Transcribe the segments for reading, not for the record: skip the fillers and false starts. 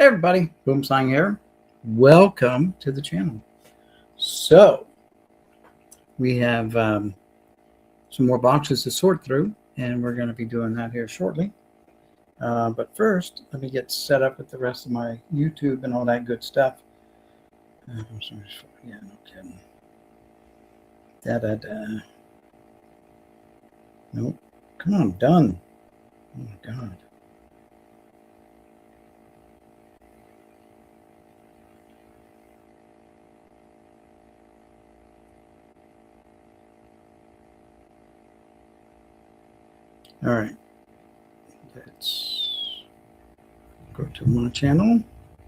Hey everybody, Boomslang here. Welcome to the channel. So we have some more boxes to sort through, and we're going to be doing that here shortly. But first, let me get set up with the rest of my YouTube and all that good stuff. Yeah, no kidding. Nope. Come on, done. Oh my God. All right, let's go to my channel.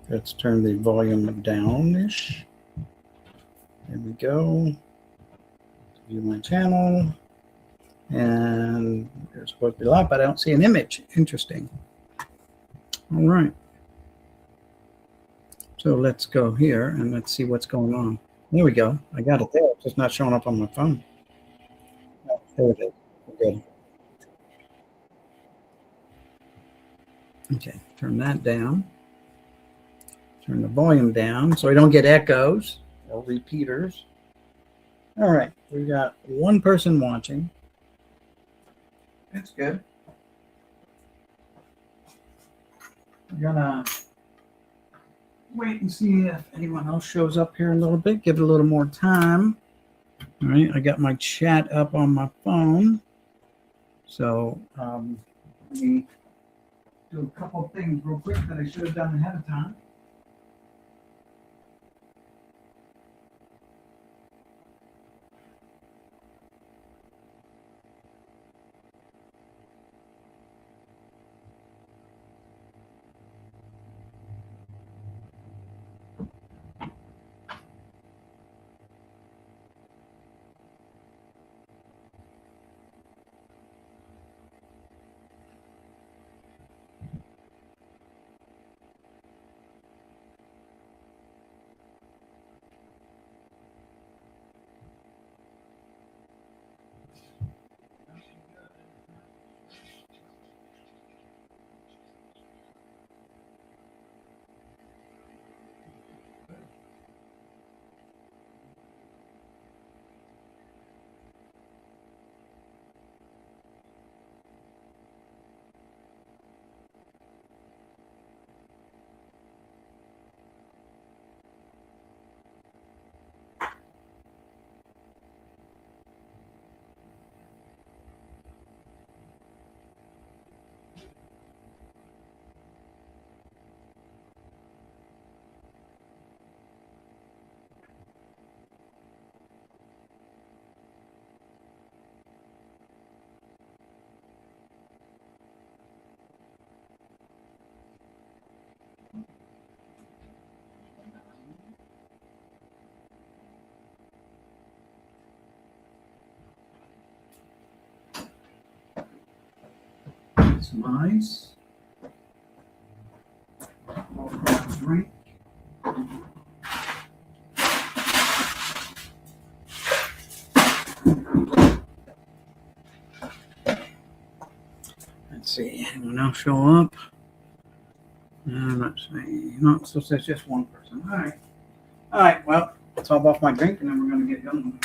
Let's turn the volume down-ish. There we go. View my channel. And there's supposed to be live, but I don't see an image. Interesting. All right. So let's go here and let's see what's going on. There we go. I got it there. It's just not showing up on my phone. Oh, there it is. Good. Okay, turn that down. Turn the volume down so we don't get echoes or repeaters. All right, we got one person watching. That's good. We're gonna wait and see if anyone else shows up here in a little bit. Give it a little more time. All right, I got my chat up on my phone. So let me do a couple of things real quick that I should have done ahead of time. Some ice. Drink. Let's see, anyone else show up? Let's see. No, so there's just one person. All right. All right, well, let's top off my drink and then we're going to get going.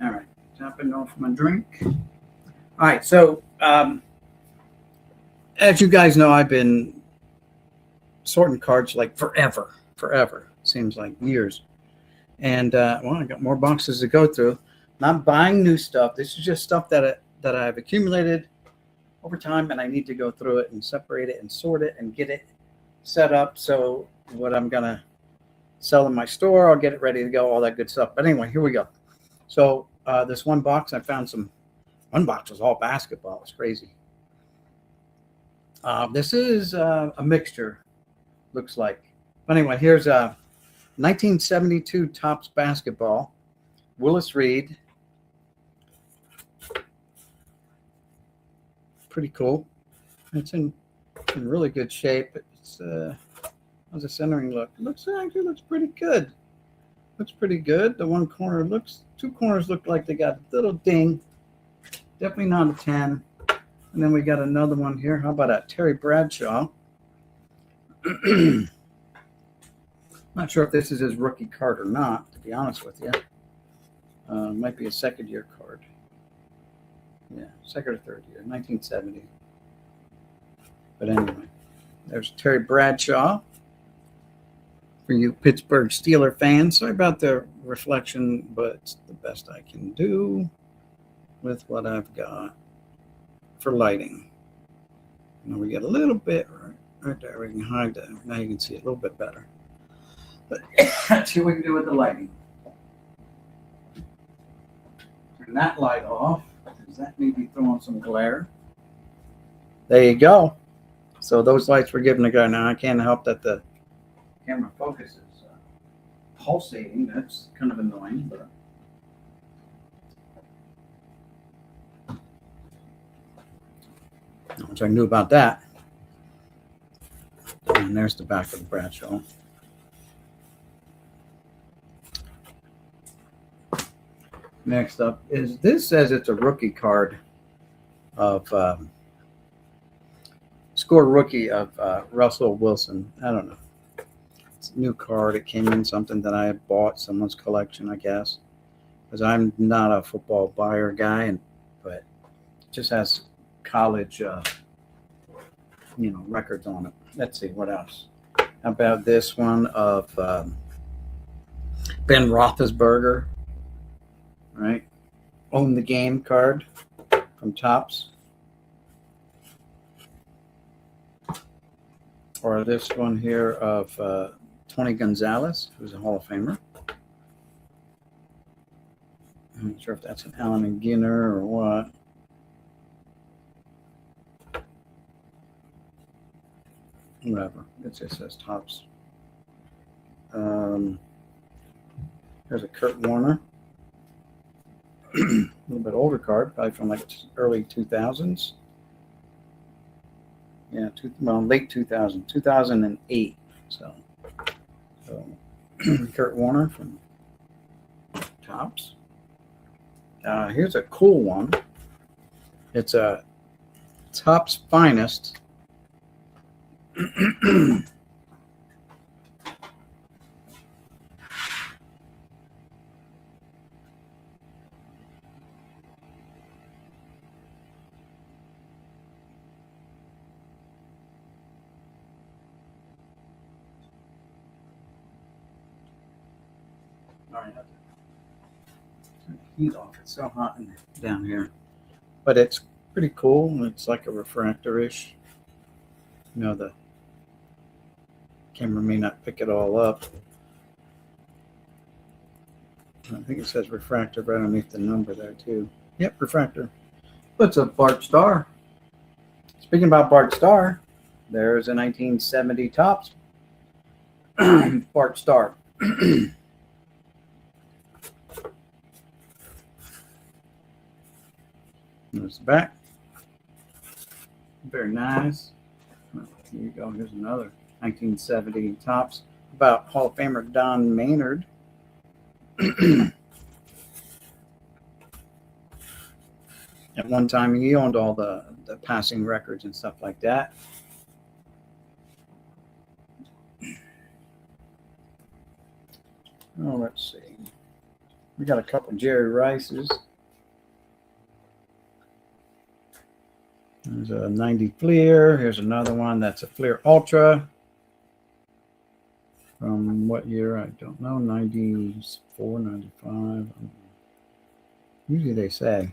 All right, topping off my drink. All right, so as you guys know, I've been sorting cards like forever. Seems like years. And well, I got more boxes to go through. Not buying new stuff. This is just stuff that I've accumulated over time, and I need to go through it and separate it and sort it and get it set up. So what I'm gonna sell in my store, I'll get it ready to go, all that good stuff. But anyway, here we go. So this one box, I found one box was all basketball. It was crazy. This is a mixture, looks like. But anyway, here's a 1972 Topps basketball, Willis Reed. Pretty cool. It's in really good shape. It's how's the centering look? It actually looks pretty good. Looks pretty good. The one corner two corners look like they got a little ding. Definitely not a 10. And then we got another one here. How about that? Terry Bradshaw. Not sure if this is his rookie card or not, to be honest with you. Might be a second year card. Yeah, second or third year, 1970. But anyway, there's Terry Bradshaw. For you Pittsburgh Steeler fans, sorry about the reflection, but it's the best I can do with what I've got for lighting. Now we get a little bit right there. We can hide that. Now you can see it a little bit better. But let's see what we can do with the lighting. Turn that light off, because that may be throwing some glare. There you go. So those lights were given a go. Now I can't help that the camera focus is pulsating. That's kind of annoying, but not much I knew about that. And there's the back of the Bradshaw. Next up is this says it's a rookie card of score rookie of Russell Wilson. I don't know. It's a new card. It came in something that I had bought, someone's collection, I guess, because I'm not a football buyer guy, but it just has college, records on it. Let's see what else. How about this one of Ben Roethlisberger, right? Own the Game card from Topps. Or this one here of Tony Gonzalez, who's a Hall of Famer. I'm not sure if that's an Allen and Ginner or what. Whatever. It just says Topps. There's a Kurt Warner. A little bit older card, probably from like early 2000s. Yeah, late 2000, 2008. So Kurt Warner from Topps. Here's a cool one. It's a Topps Finest. All right, turn the heat off. It's so hot down here, but it's pretty cool. It's like a refractor-ish. The camera may not pick it all up. I think it says refractor right underneath the number there too. Yep, refractor. What's up, Bart Starr? Speaking about Bart Starr, there's a 1970 Topps Bart Starr. There's the back. Very nice. Here you go. Here's another 1970 Topps about Hall of Famer Don Maynard. At one time, he owned all the passing records and stuff like that. Oh, let's see. We got a couple Jerry Rices. There's a 90 Fleer. Here's another one that's a Fleer Ultra. From what year? I don't know. 94, 95. Usually they say.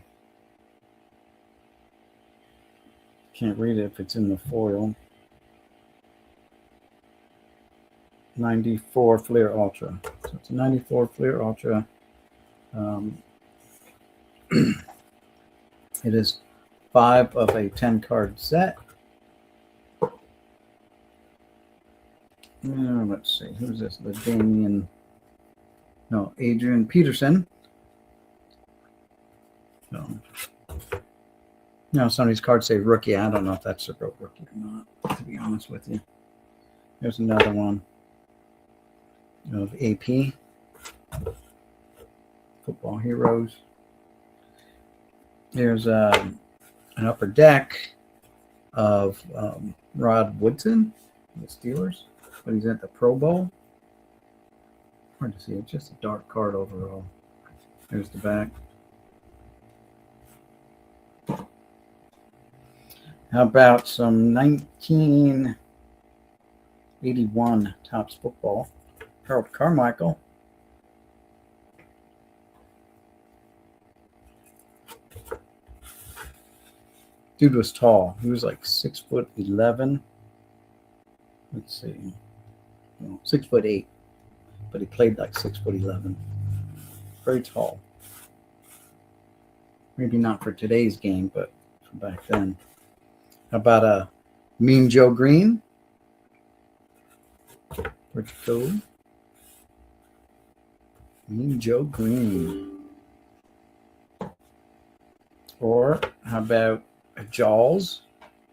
Can't read it if it's in the foil. 94 Fleer Ultra. So it's a 94 Fleer Ultra. It is 5 of a 10 card set. Let's see, who's this? Adrian Peterson. So, You know, some of these cards say rookie. I don't know if that's a real rookie or not, to be honest with you. There's another one of AP, Football Heroes. There's an upper deck of Rod Woodson, the Steelers, but he's at the Pro Bowl. Hard to see. It's just a dark card overall. There's the back. How about some 1981 Topps football? Harold Carmichael. Dude was tall. He was like 6'11". Let's see. No, 6'8", but he played like 6'11". Very tall. Maybe not for today's game, but for back then. How about a Mean Joe Green? Where'd you go? Mean Joe Green. Or how about a Jaws?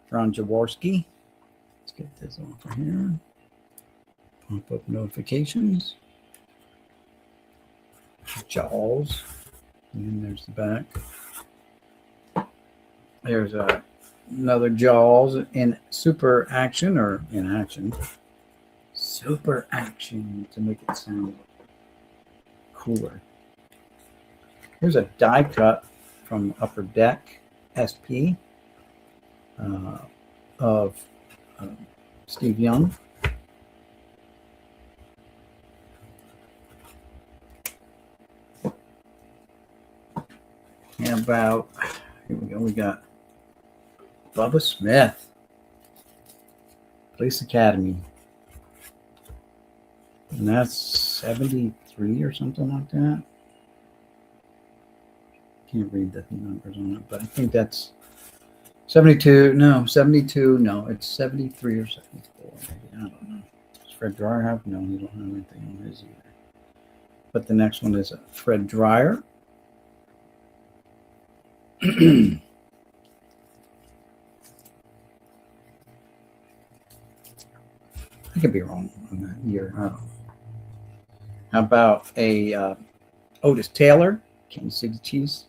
Ron Jaworski. Let's get this off of here. Pop up notifications. Jaws. And there's the back. There's another Jaws in super action or in action. Super action to make it sound cooler. Here's a die cut from Upper Deck SP of Steve Young. And about, here we go, we got Bubba Smith, Police Academy. And that's 73 or something like that. Can't read the numbers on it, but I think that's 72. No, 72. No, it's 73 or 74. Maybe. I don't know. Does Fred Dryer have? No, he don't have anything on his either. But the next one is Fred Dryer. I could be wrong on that year. I don't know. How about a Otis Taylor, Kansas City Chiefs?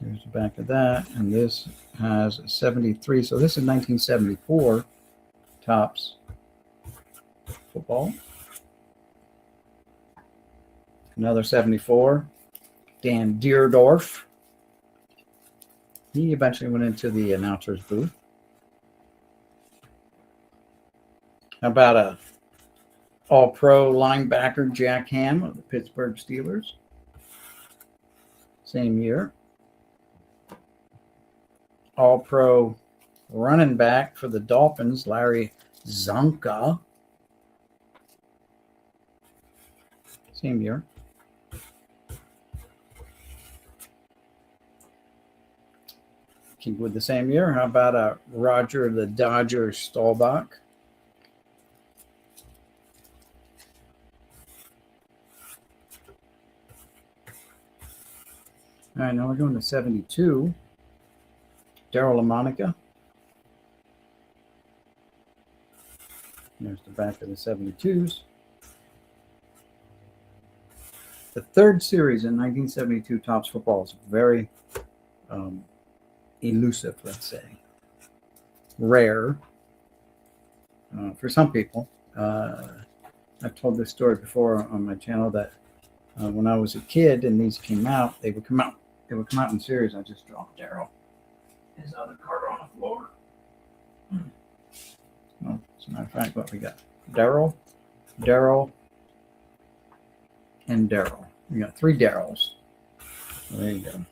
There's the back of that, and this has a 73. So this is 1974 Topps football. Another 74, Dan Deerdorf. He eventually went into the announcer's booth. How about a All-Pro linebacker Jack Ham of the Pittsburgh Steelers? Same year. All-Pro running back for the Dolphins, Larry Zonka. Same year. Keep with the same year. How about a Roger the Dodger Staubach? All right, now we're going to 72. Darryl LaMonica. There's the back of the 72s. The third series in 1972 Topps football is very elusive, let's say. Rare for some people. I've told this story before on my channel that when I was a kid and these came out, they would come out in series. I just dropped Darryl. His other card on the floor. Well, as a matter of fact, what we got? Darryl, and Darryl. We got three Darryls. There you go.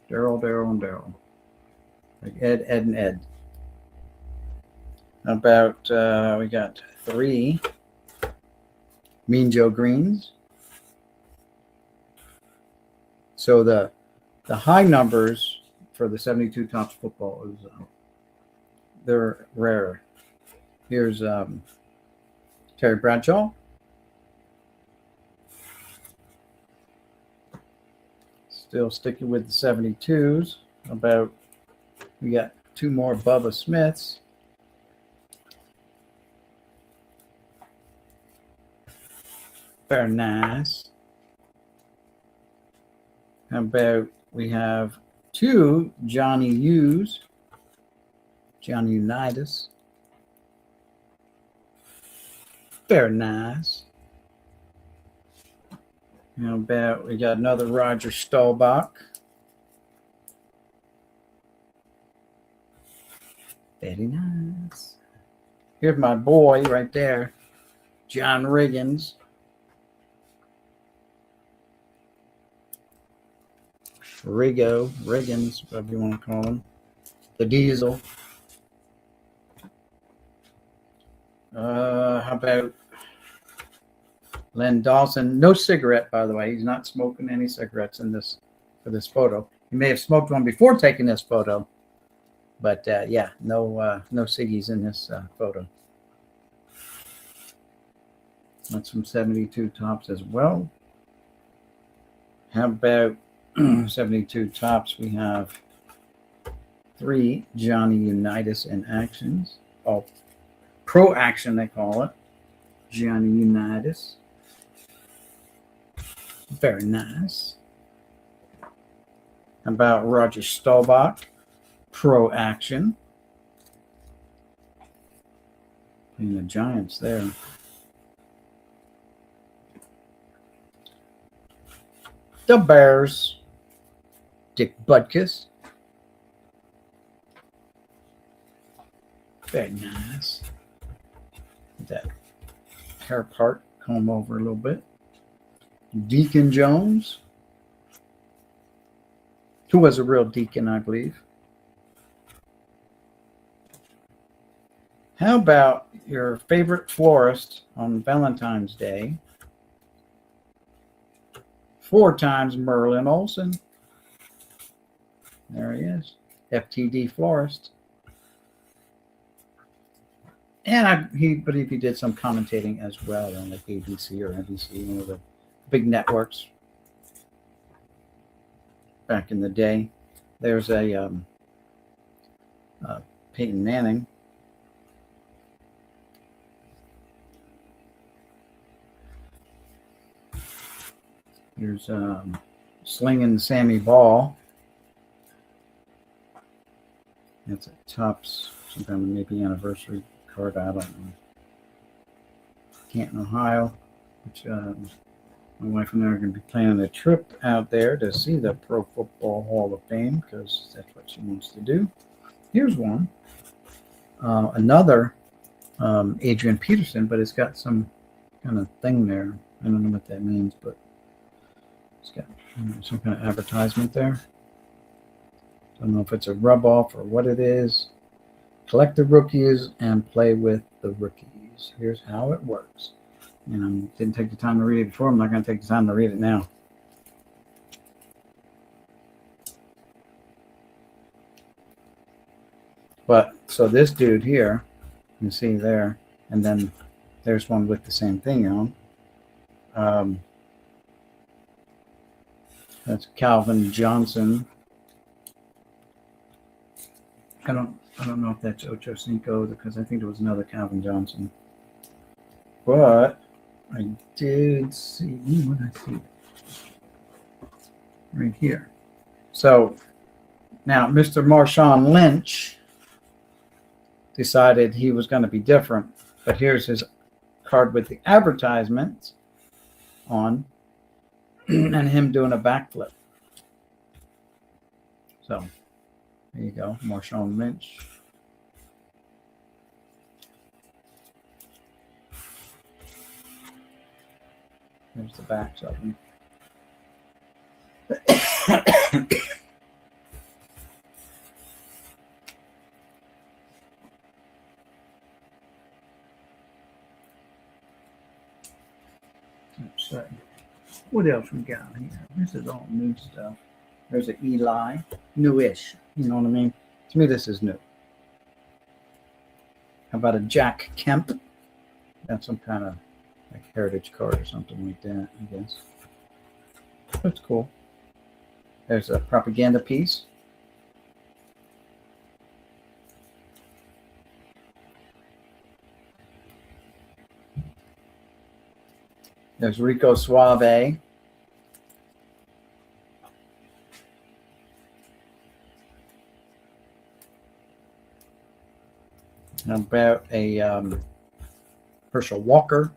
Darryl, and Darryl. Like Ed, and Ed. About, we got three Mean Joe Greens. So the high numbers for the 72 Topps football is they're rare. Here's Terry Bradshaw. Still sticking with the 72s. We got two more Bubba Smiths. Very nice. How about we have two Johnny U's. Johnny Unitas. Very nice. How about we got another Roger Staubach. Very nice. Here's my boy right there, John Riggins. Riggins, whatever you want to call him. The Diesel. How about Len Dawson? No cigarette, by the way. He's not smoking any cigarettes for this photo. He may have smoked one before taking this photo, but yeah, no ciggies in this photo. That's from 72 Tops as well. How about 72 Tops? We have three Johnny Unitas in actions. Oh, Pro Action, they call it. Johnny Unitas. Very nice. How about Roger Staubach? Pro Action. And the Giants there. The Bears. Dick Butkus. Very nice. That hair part comb over a little bit. Deacon Jones, who was a real deacon, I believe. How about your favorite florist on Valentine's Day? 4 times Merlin Olsen. There he is, FTD florist. And I believe he did some commentating as well on like ABC or NBC, the big networks back in the day. There's a Peyton Manning. Here's Slinging Sammy Ball. That's a Topps, some kind of maybe anniversary card. I don't know. Canton, Ohio, which my wife and I are going to be planning a trip out there to see the Pro Football Hall of Fame because that's what she wants to do. Here's one. Another Adrian Peterson, but it's got some kind of thing there. I don't know what that means, but it's got some kind of advertisement there. Don't know if it's a rub off or what it is. Collect the rookies and play with the rookies. Here's how it works. And I didn't take the time to read it before. I'm not going to take the time to read it now. But so this dude here, you can see there, and then there's one with the same thing on. That's Calvin Johnson. I don't know if that's Ocho Cinco because I think there was another Calvin Johnson. But I did see, what did I see? Right here. So now Mr. Marshawn Lynch decided he was going to be different. But here's his card with the advertisement on and him doing a backflip. So there you go, Marshawn Lynch. There's the backs of them. Let's see. What else we got here? This is all new stuff. There's an Eli, newish. You know what I mean? To me, this is new. How about a Jack Kemp? That's some kind of like heritage card or something like that, I guess. That's cool. There's a propaganda piece. There's Rico Suave. About a Herschel Walker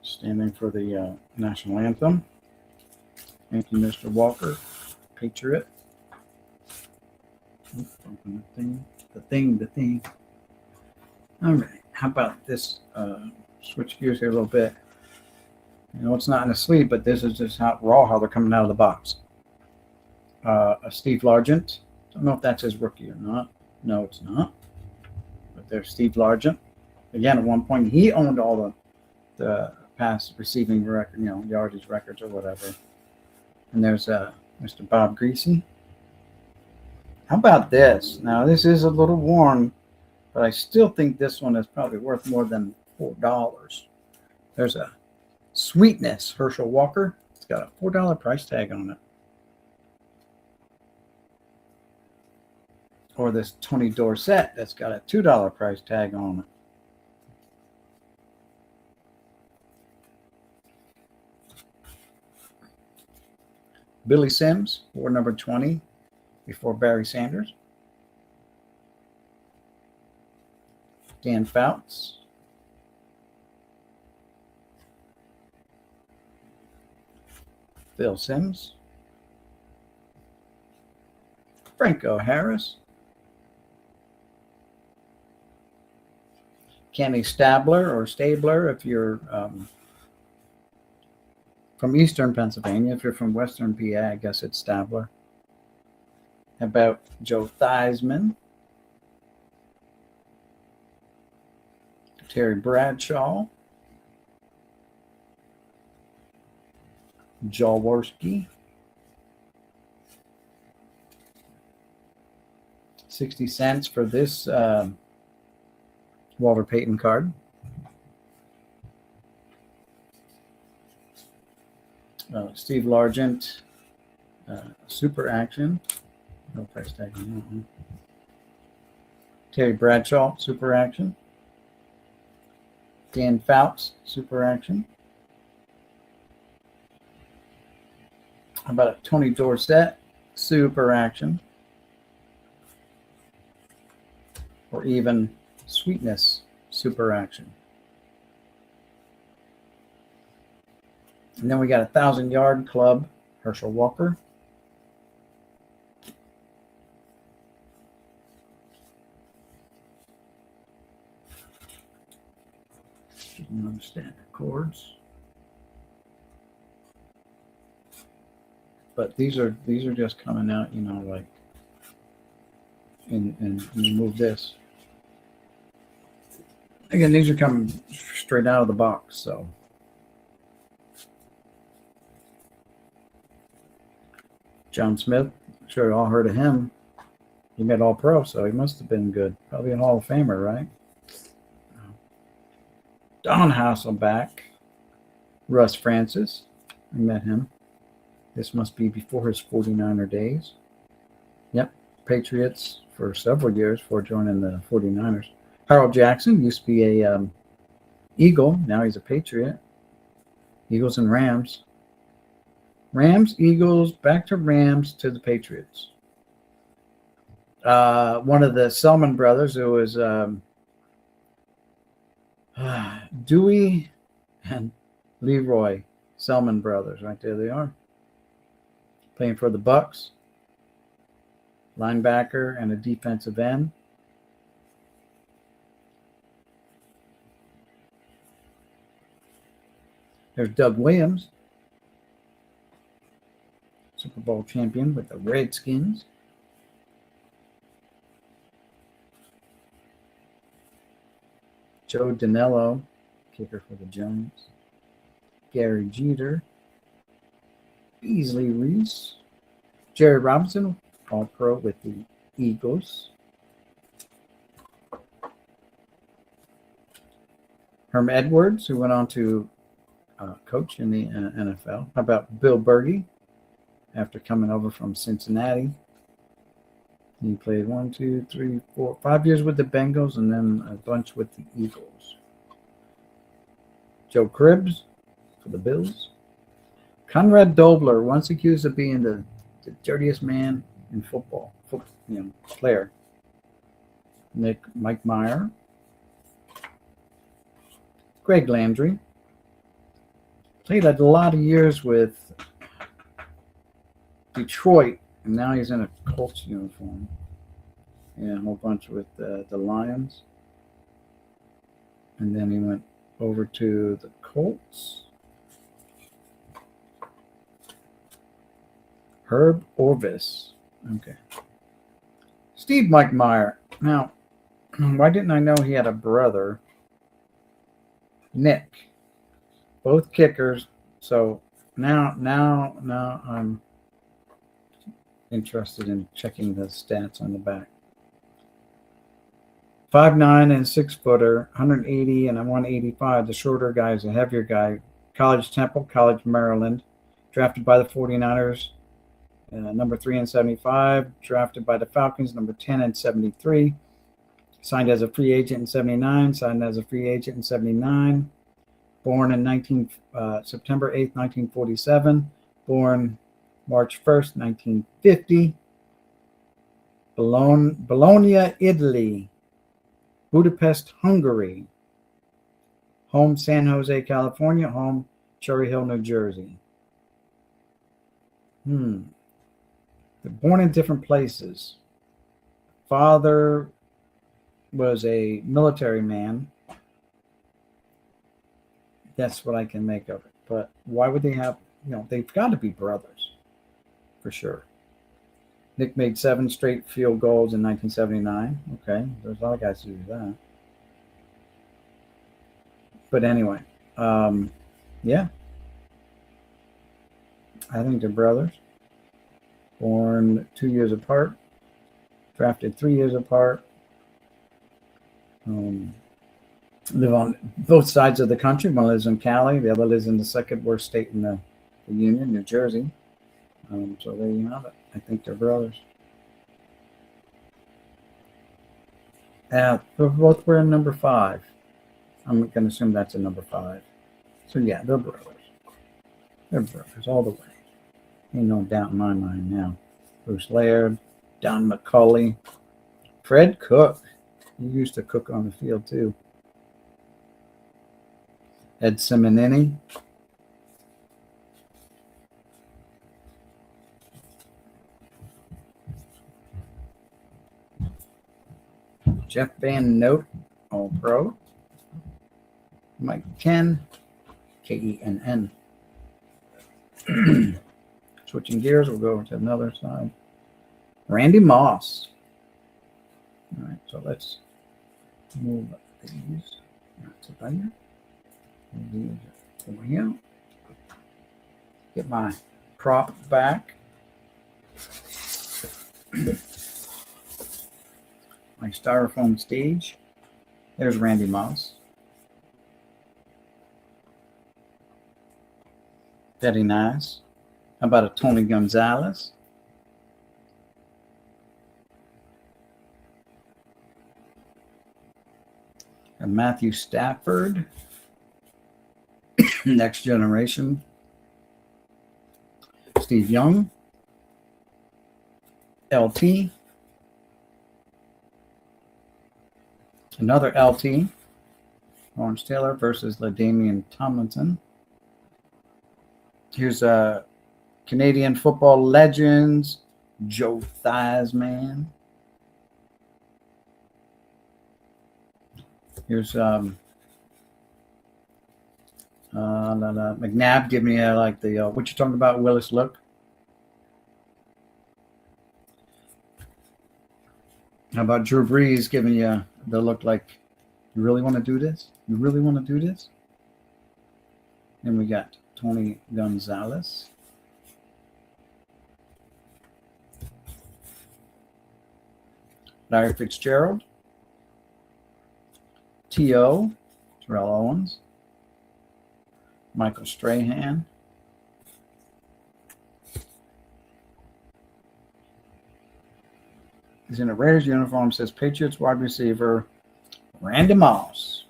standing for the national anthem. Thank you, Mr. Walker, Patriot. The thing. All right. How about this? Switch gears here a little bit. You know, it's not in a sleeve, but this is just how they're coming out of the box. A Steve Largent. Don't know if that's his rookie or not. No, it's not. But there's Steve Largent. Again, at one point, he owned all the pass receiving record, yardage records or whatever. And there's Mr. Bob Greasy. How about this? Now, this is a little worn, but I still think this one is probably worth more than $4. There's a Sweetness Herschel Walker. It's got a $4 price tag on it. Or this Tony Dorsett that's got a $2 price tag on it. Billy Sims, or number 20, before Barry Sanders. Dan Fouts. Phil Sims. Franco Harris. Kenny Stabler or Stabler if you're from Eastern Pennsylvania. If you're from Western PA, I guess it's Stabler. About Joe Theismann. Terry Bradshaw. Jaworski. 60 cents for this Walter Payton card. Steve Largent, Super Action. No price tag on that one. Terry Bradshaw, Super Action. Dan Fouts, Super Action. How about a Tony Dorsett, Super Action? Or even Sweetness, Super Action. And then we got a 1,000-yard club, Herschel Walker. Didn't understand the chords. But these are just coming out, like, and you move this. Again, these are coming straight out of the box, so. John Smith, I'm sure you all heard of him. He made All Pro, so he must have been good. Probably a Hall of Famer, right? Don Hasselback, Russ Francis, I met him. This must be before his 49er days. Yep, Patriots for several years before joining the 49ers. Harold Jackson used to be a Eagle. Now he's a Patriot. Eagles and Rams. Rams, Eagles, back to Rams to the Patriots. One of the Selman brothers, who was Dewey and Leroy Selman brothers. Right there they are. Playing for the Bucks. Linebacker and a defensive end. There's Doug Williams, Super Bowl champion with the Redskins. Joe Danello, kicker for the Giants. Gary Jeter. Beasley Reese. Jerry Robinson, All-Pro with the Eagles. Herm Edwards, who went on to coach in the NFL. How about Bill Bergey? After coming over from Cincinnati, he played 5 years with the Bengals and then a bunch with the Eagles. Joe Cribbs for the Bills. Conrad Dobler, once accused of being the dirtiest man in football, player. Mike Meyer. Greg Landry. Played a lot of years with Detroit, and now he's in a Colts uniform. Yeah, a whole bunch with the Lions. And then he went over to the Colts. Herb Orvis. Okay. Steve Mike Meyer. Now, why didn't I know he had a brother? Nick. Both kickers. So now I'm interested in checking the stats on the back. 5'9" and 6-footer, 180 and 185. The shorter guy is a heavier guy. College Temple, College Maryland. Drafted by the 49ers, number 3 and 75. Drafted by the Falcons, number 10 and 73. Signed as a free agent in 79. Signed as a free agent in 79. Born in September 8th, 1947. Born March 1st, 1950. Bologna, Italy. Budapest, Hungary. Home, San Jose, California. Home, Cherry Hill, New Jersey. They're born in different places. Father was a military man. That's what I can make of it. But why would they have, they've got to be brothers for sure. Nick made 7 straight field goals in 1979. Okay, there's a lot of guys who do that. But anyway, yeah. I think they're brothers. Born 2 years apart. Drafted 3 years apart. Live on both sides of the country. One lives in Cali. The other lives in the second worst state in the Union, New Jersey. So there you have it. I think they're brothers. Both wearing number 5. I'm going to assume that's a number 5. So yeah, they're brothers. They're brothers all the way. Ain't no doubt in my mind now. Bruce Laird, Don McCulley, Fred Cook. He used to cook on the field too. Ed Simonini. Jeff Van Note, All-Pro. Mike Kenn, Kenn. Switching gears, we'll go over to another side. Randy Moss. All right, so let's move these. That's about here. These over here. Get my prop back. My styrofoam stage. There's Randy Moss. Very nice. How about a Tony Gonzalez? A Matthew Stafford. Next generation. Steve Young. LT. Another LT. Lawrence Taylor versus LaDainian Tomlinson. Here's Canadian football legends. Joe Theismann. Here's McNabb. Give me like the what you talking about, Willis look. How about Drew Brees giving you the look like, you really want to do this? You really want to do this? And we got Tony Gonzalez. Larry Fitzgerald. T.O. Terrell Owens. Michael Strahan. He's in a Raiders uniform. Says Patriots wide receiver Randy Moss.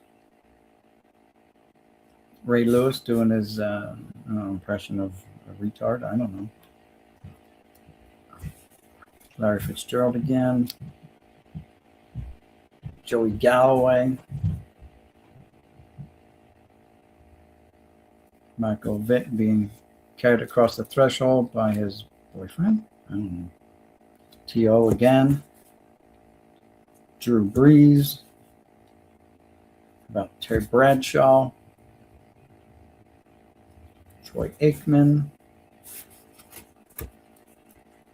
Ray Lewis doing his impression of a retard. I don't know. Larry Fitzgerald again. Joey Galloway. Michael Vick being carried across the threshold by his boyfriend. I don't know. T.O. again. Drew Brees. About Terry Bradshaw. Troy Aikman.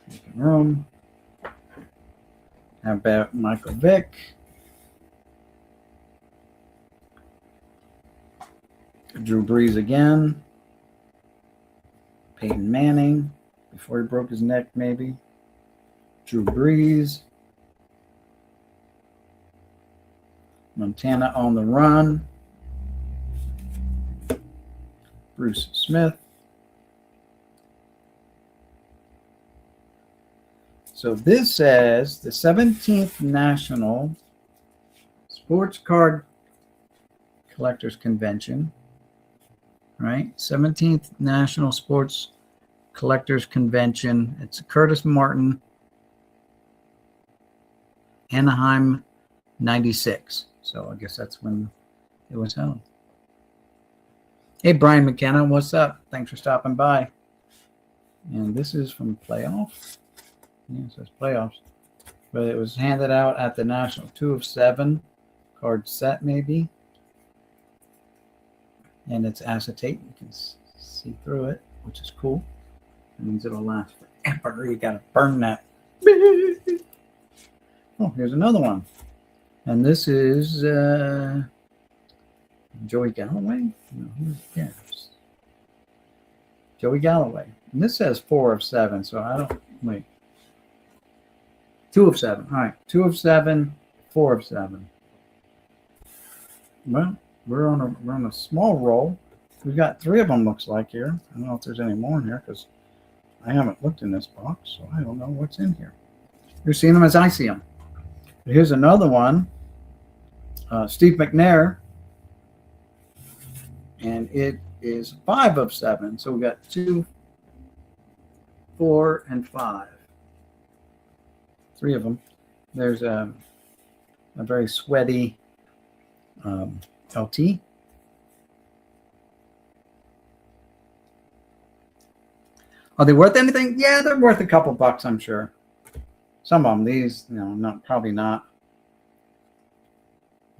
Making room. How about Michael Vick? Drew Brees again. Peyton Manning before he broke his neck, maybe. Drew Brees. Montana on the run. Bruce Smith. So this says the 17th National Sports Card Collectors Convention, right? 17th National Sports Collectors Convention. It's Curtis Martin, Anaheim, 96. So I guess that's when it was held. Hey, Brian McKenna, what's up? Thanks for stopping by. And this is from Playoffs. Yeah, it says Playoffs. But it was handed out at the National 2 of 7 card set, maybe. And it's acetate. You can see through it, which is cool. It means it'll last forever. You got to burn that. Oh, here's another one. And this is Joey Galloway? No, who's Gaps? Joey Galloway. And this says 4 of 7, so I don't, wait. 2 of 7. All right. 2 of 7, 4 of 7. Well, we're on a small roll. We've got 3 of them, looks like, here. I don't know if there's any more in here because I haven't looked in this box, so I don't know what's in here. You're seeing them as I see them. But here's another one. Steve McNair. And it is 5 of 7. So we got 2, 4, and 5. 3 of them. There's a very sweaty LT. Are they worth anything? Yeah, they're worth a couple bucks, I'm sure. Some of them, these, not probably not.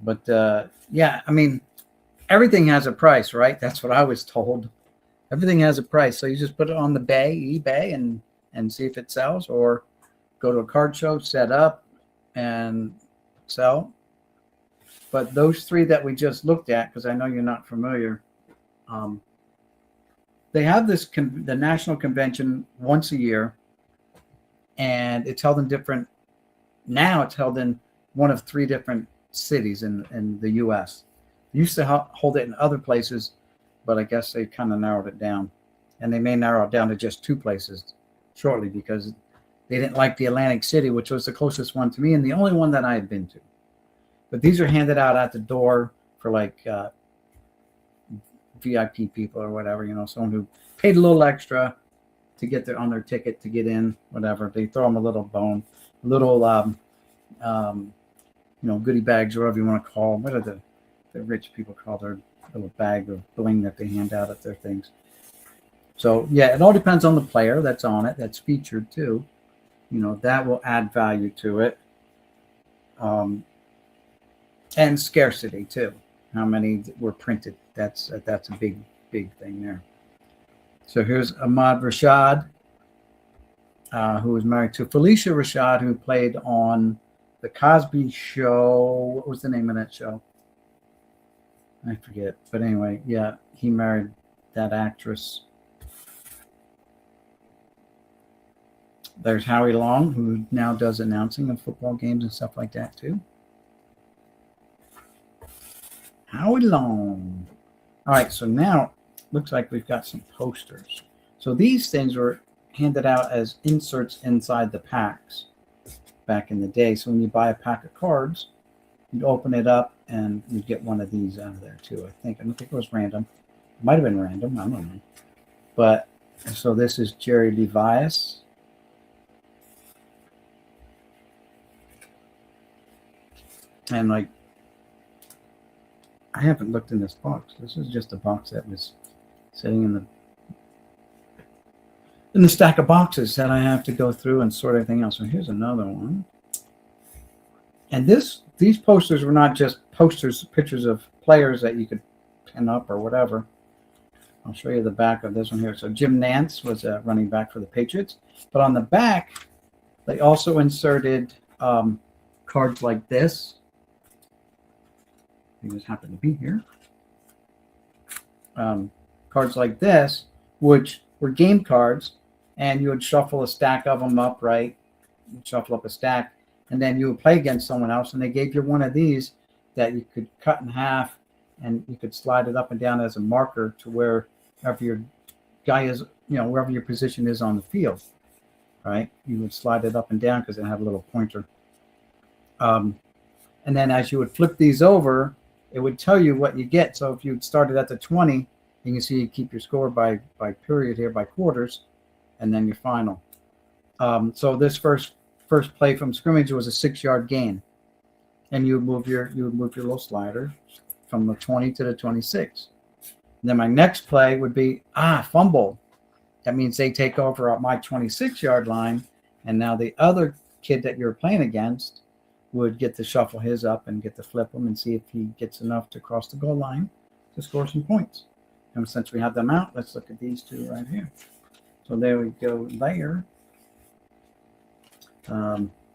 But yeah, I mean, everything has a price, right? That's what I was told. Everything has a price, so you just put it on the eBay, and see if it sells, or go to a card show, set up, and sell. But those 3 that we just looked at, because I know you're not familiar, they have the national convention once a year, and it's held in different. Now it's held in one of 3 different cities in the U.S. They used to hold it in other places, but I guess they kind of narrowed it down, and they may narrow it down to just 2 places shortly because they didn't like the Atlantic City, which was the closest one to me and the only one that I had been to. But these are handed out at the door for like VIP people or whatever, someone who paid a little extra to get on their ticket to get in, whatever. They throw them a little bone, little, goodie bags, or whatever you want to call them. What are the rich people call their little bag of bling that they hand out at their things? So yeah, it all depends on the player that's on it, that's featured too. That will add value to it. And scarcity too. How many were printed? That's a big thing there. So here's Ahmad Rashad, who was married to Felicia Rashad, who played on the Cosby Show. What was the name of that show? I forget. But anyway, yeah, he married that actress. There's Howie Long, who now does announcing of football games and stuff like that too. Howie Long. All right, so now looks like we've got some posters. So these things were handed out as inserts inside the packs back in the day. So when you buy a pack of cards, you'd open it up and you'd get one of these out of there too. I don't think it was random. It might have been random. I don't know. But so this is Jerry Levias. And like, I haven't looked in this box. This is just a box that was sitting in the stack of boxes that I have to go through and sort everything else. So here's another one. And these posters were not just posters, pictures of players that you could pin up or whatever. I'll show you the back of this one here. So Jim Nantz was a running back for the Patriots. But on the back, they also inserted cards like this. They just happen to be here. Cards like this, which were game cards, and you would shuffle a stack of them up, right? You'd shuffle up a stack, and then you would play against someone else, and they gave you one of these that you could cut in half, and you could slide it up and down as a marker to wherever your guy is, wherever your position is on the field, right? You would slide it up and down because it had a little pointer. And then as you would flip these over, it would tell you what you get. So if you started at the 20, you can see you keep your score by period here, by quarters, and then your final. So this first play from scrimmage was a 6-yard gain, and you would move your little slider from the 20 to the 26. And then my next play would be fumble. That means they take over at my 26-yard line, and now the other kid that you're playing against would get to shuffle his up and get to flip him and see if he gets enough to cross the goal line to score some points. And since we have them out, let's look at these two right here. So there we go there.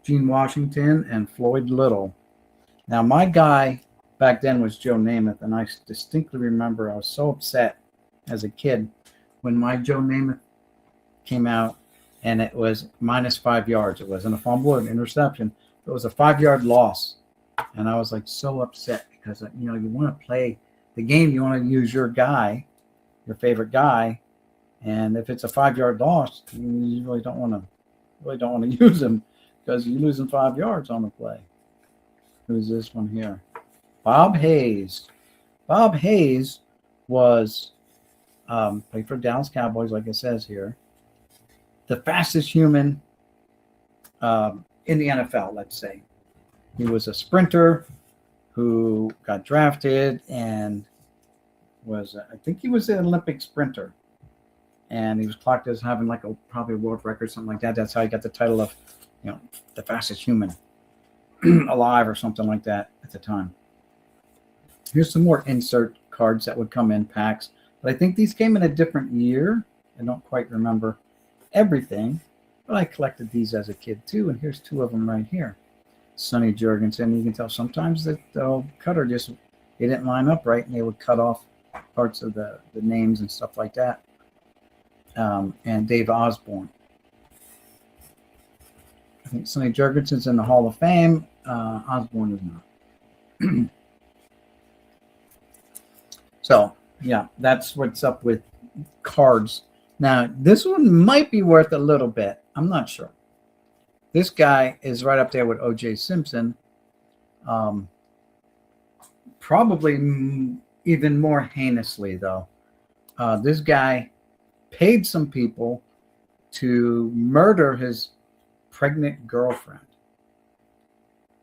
Gene Washington and Floyd Little. Now, my guy back then was Joe Namath, and I distinctly remember I was so upset as a kid when my Joe Namath came out, and it was minus 5 yards. It wasn't a fumble or an interception. It was a 5-yard loss, and I was like so upset because you want to play the game, you want to use your guy, your favorite guy, and if it's a 5-yard loss, you really don't want to use him because you're losing 5 yards on the play. Who's this one here? Bob Hayes. Bob Hayes was played for Dallas Cowboys, like it says here. The fastest human in the NFL, let's say. He was a sprinter who got drafted and I think he was an Olympic sprinter. And he was clocked as having probably a world record, something like that. That's how he got the title of, the fastest human alive or something like that at the time. Here's some more insert cards that would come in packs. But I think these came in a different year. I don't quite remember everything. But I collected these as a kid too, and here's two of them right here. Sonny Jurgensen. You can tell sometimes that the cutter they didn't line up right, and they would cut off parts of the names and stuff like that. And Dave Osborne. I think Sonny Jurgensen's in the Hall of Fame. Osborne is not. So yeah, that's what's up with cards. Now, this one might be worth a little bit. I'm not sure. This guy is right up there with O.J. Simpson. Probably even more heinously, though. This guy paid some people to murder his pregnant girlfriend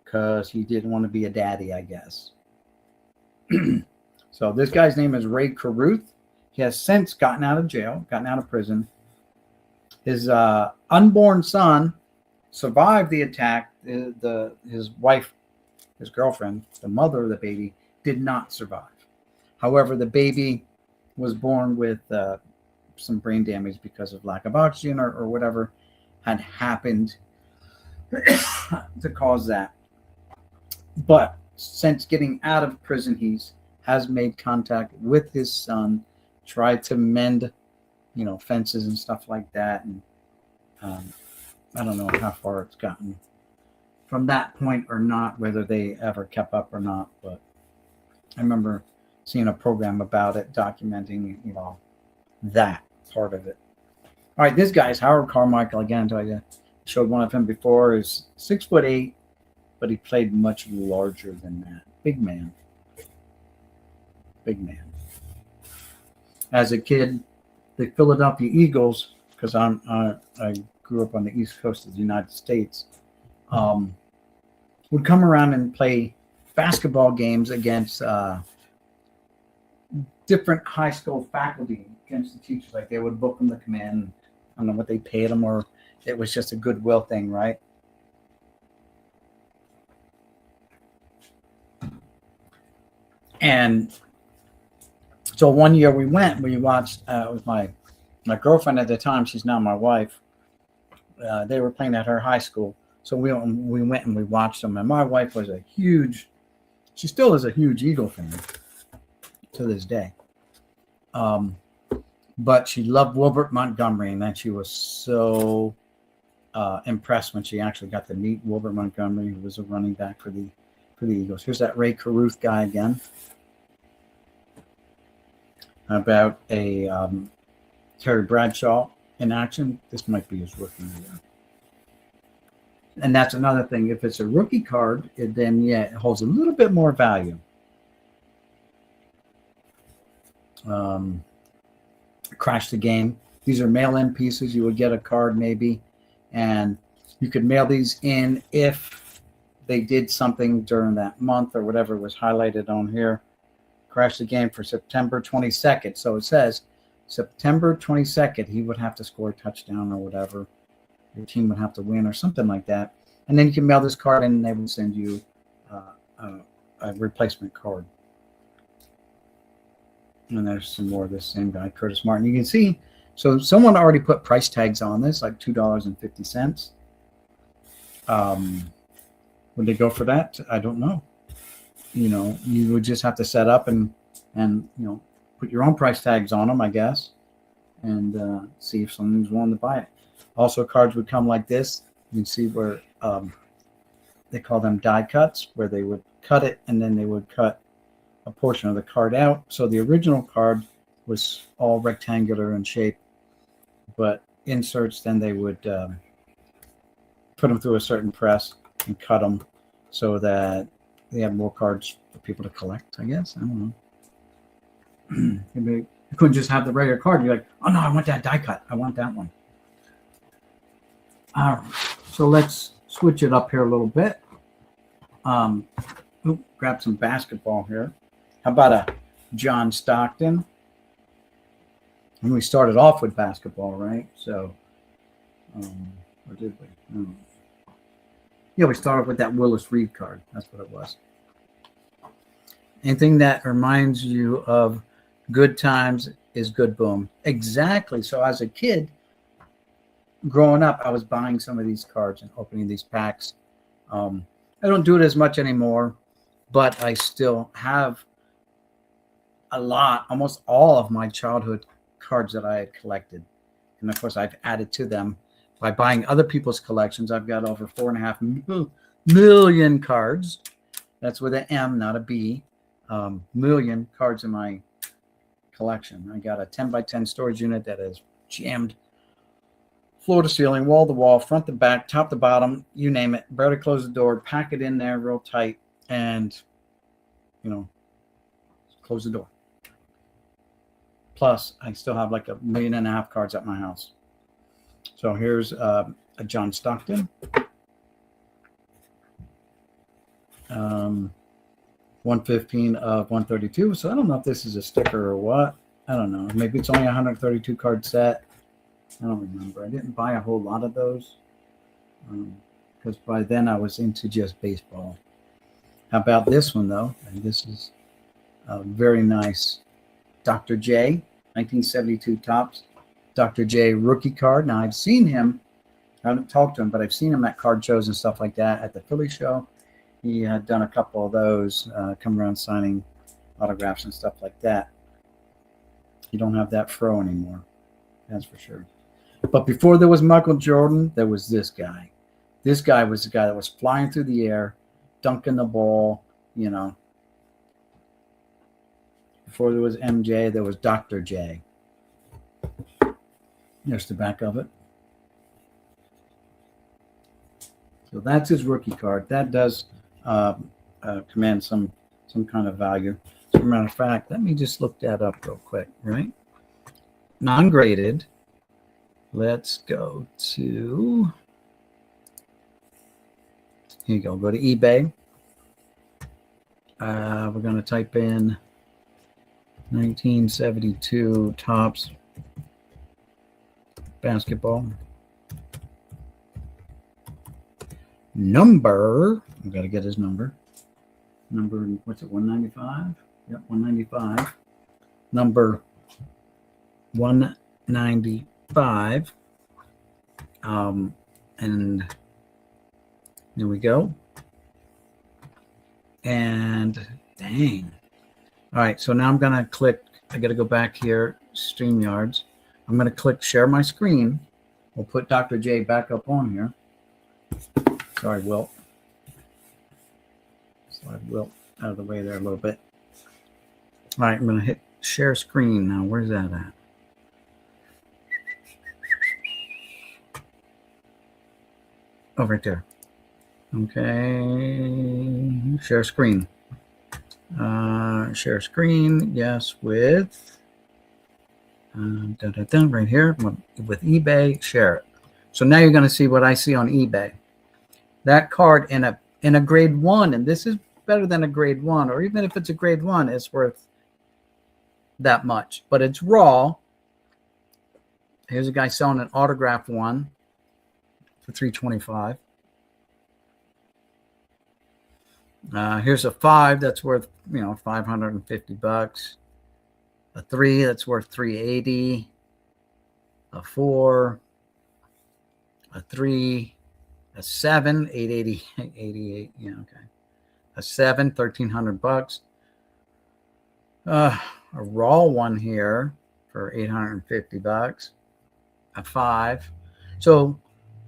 because he didn't want to be a daddy, I guess. So this guy's name is Ray Caruth. He has since gotten out of prison. His unborn son survived the attack. His wife, his girlfriend, the mother of the baby, did not survive. However, the baby was born with some brain damage because of lack of oxygen or whatever had happened to cause that. But since getting out of prison, has made contact with his son, tried to mend, fences and stuff like that. And I don't know how far it's gotten from that point or not, whether they ever kept up or not. But I remember seeing a program about it, documenting, that part of it. All right, this guy's Howard Carmichael again. I showed one of him before. Is 6'8", but he played much larger than that. Big man. Big man. As a kid, the Philadelphia Eagles, because I grew up on the East Coast of the United States, would come around and play basketball games against different high school faculty, against the teachers. Like they would book them to come in. I don't know what they paid them, or it was just a goodwill thing, right? And so one year we watched with my girlfriend at the time. She's now my wife. They were playing at her high school. So we went and we watched them. And my wife was she still is a huge Eagle fan to this day. But she loved Wilbert Montgomery, and then she was so impressed when she actually got to meet Wilbert Montgomery, who was a running back for the Eagles. Here's that Ray Caruth guy again. About a Terry Bradshaw in action. This might be his rookie year. And that's another thing. If it's a rookie card, it holds a little bit more value. Crash the Game. These are mail-in pieces. You would get a card maybe, and you could mail these in if they did something during that month or whatever was highlighted on here. Crash the Game for September 22nd. So it says September 22nd, he would have to score a touchdown or whatever. Your team would have to win or something like that. And then you can mail this card in and they would send you a replacement card. And there's some more of this same guy, Curtis Martin. You can see, so someone already put price tags on this, like $2.50. Would they go for that? I don't know. You would just have to set up and put your own price tags on them, I guess, and see if someone's willing to buy it. Also, cards would come like this. You can see where they call them die cuts, where they would cut it and then they would cut a portion of the card out. So the original card was all rectangular in shape, but inserts, then they would put them through a certain press and cut them so that they have more cards for people to collect, I guess. I don't know. You couldn't just have the regular card. You're like, oh no, I want that die cut. I want that one. So let's switch it up here a little bit. Grab some basketball here. How about a John Stockton? And we started off with basketball, right? So, or did we? Yeah, we started with that Willis Reed card. That's what it was. Anything that reminds you of good times is good boom. Exactly. So as a kid, growing up, I was buying some of these cards and opening these packs. I don't do it as much anymore, but I still have almost all of my childhood cards that I had collected. And of course, I've added to them by buying other people's collections. I've got over 4.5 million cards. That's with an M, not a B. Million cards in my collection. I got a 10x10 storage unit that is jammed floor to ceiling, wall to wall, front to back, top to bottom, you name it. Better close the door, pack it in there real tight, and close the door. Plus, I still have like 1.5 million cards at my house. So here's a John Stockton. 115 of 132. So I don't know if this is a sticker or what. I don't know. Maybe it's only a 132 card set. I don't remember. I didn't buy a whole lot of those because by then I was into just baseball. How about this one, though? And this is a very nice Dr. J, 1972 Topps. Dr. J rookie card. Now, I've seen him. I haven't talked to him, but I've seen him at card shows and stuff like that at the Philly show. He had done a couple of those, come around signing autographs and stuff like that. You don't have that fro anymore. That's for sure. But before there was Michael Jordan, there was this guy. This guy was the guy that was flying through the air, dunking the ball, Before there was MJ, there was Dr. J. There's the back of it. So that's his rookie card. That does command some kind of value. As a matter of fact, let me just look that up real quick, right? Non-graded. Let's go to, here you go, go to eBay. We're going to type in 1972 Topps basketball. Number, I've got to get his number. Number, what's it, 195? Yep, 195. Number 195. And here we go. And dang. All right, so now I'm going to click, I got to go back here, StreamYards. I'm going to click share my screen. We'll put Dr. J back up on here. Sorry, Wilt. Slide Wilt out of the way there a little bit. All right, I'm going to hit share screen now. Where's that at? Oh, right there. Okay, share screen. Share screen, yes, with right here with eBay. Share it. So now you're going to see what I see on eBay. That card in a grade 1, and this is better than a grade 1, or even if it's a grade 1, it's worth that much. But it's raw. Here's a guy selling an autographed one for $325. Here's a 5 that's worth, $550. A 3 that's worth $380. A 4, a 3, a 7, $880, 88. Yeah, okay. A 7, $1,300. A raw one here for $850. A 5. So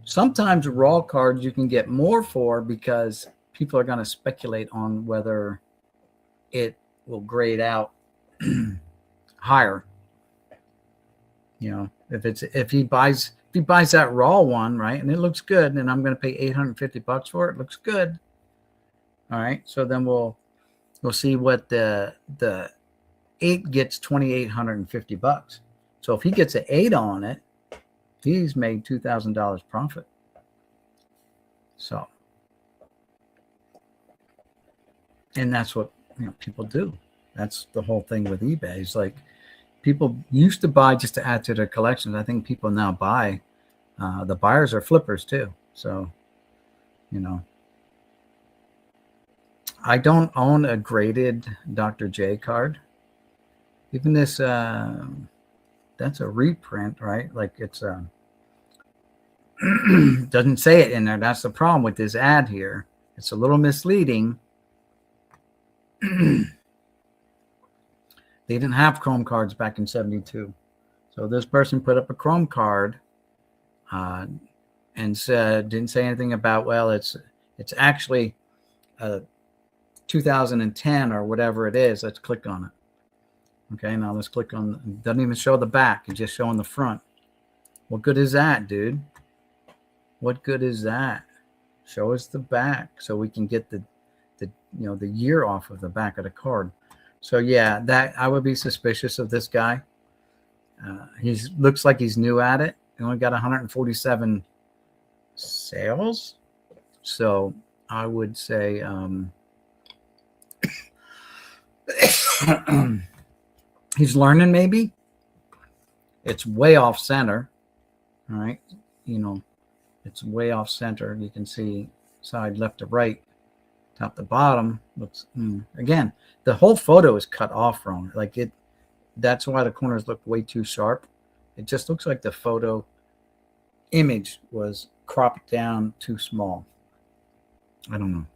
sometimes raw cards you can get more for because people are going to speculate on whether it will grade out higher. If he buys that raw one, right, and it looks good, and I'm going to pay $850 for it, looks good. All right, so then we'll see what the 8 gets, $2,850. So if he gets an 8 on it, he's made $2,000 profit. So. And that's what people do. That's the whole thing with eBay. It's like people used to buy just to add to their collections. I think people now buy. The buyers are flippers too. So, I don't own a graded Dr. J card. Even this, that's a reprint, right? Like it's doesn't say it in there. That's the problem with this ad here. It's a little misleading. They didn't have Chrome cards back in 72. So this person put up a Chrome card and didn't say anything about, well, it's actually 2010 or whatever it is. Let's click on it. Okay, now let's click on, it doesn't even show the back. It's just showing the front. What good is that, dude? What good is that? Show us the back so we can get the year off of the back of the card. So yeah, that I would be suspicious of this guy. He looks like he's new at it. He only got 147 sales. So I would say he's learning maybe. It's way off center. All right. It's way off center. You can see side left to right. Top to bottom looks again, the whole photo is cut off wrong. Like that's why the corners look way too sharp. It just looks like the photo image was cropped down too small. I don't know.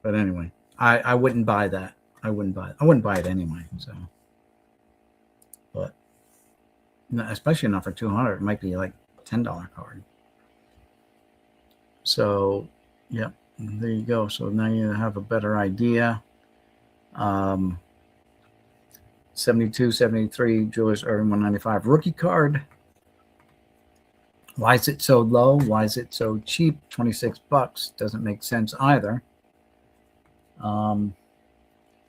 But anyway, I wouldn't buy that. I wouldn't buy it anyway. So, but especially not for $200. It might be like $10 card. So, yeah. There you go. So now you have a better idea. 72, 73, Julius Erving 195 rookie card. Why is it so low? Why is it so cheap? $26 doesn't make sense either.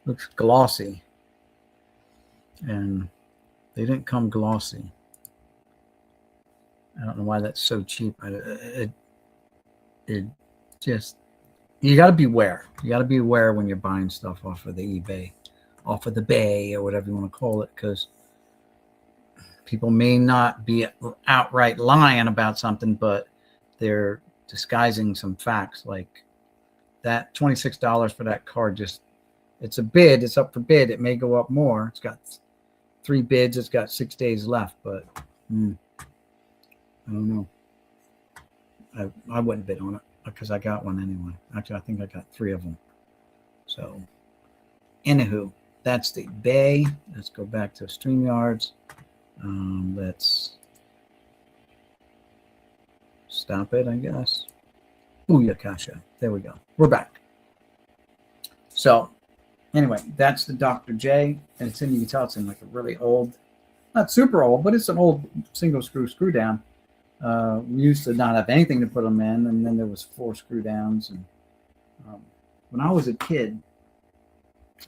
Looks glossy, and they didn't come glossy. I don't know why that's so cheap. It just, you got to beware. You got to be aware when you're buying stuff off of the eBay, off of the Bay, or whatever you want to call it, because people may not be outright lying about something, but they're disguising some facts. Like that $26 for that card, just, it's a bid. It's up for bid. It may go up more. It's got 3 bids. It's got 6 days left, but I don't know. I wouldn't bid on it because I got one anyway. Actually, I think I got 3 of them. So, anywho, that's the Bay. Let's go back to StreamYards. Let's stop it, I guess. Booyakasha. There we go. We're back. So, anyway, that's the Dr. J. And it's in, you can tell it's in like a really old, not super old, but it's an old single screw down. We used to not have anything to put them in, and then there was 4 screw downs. And when I was a kid,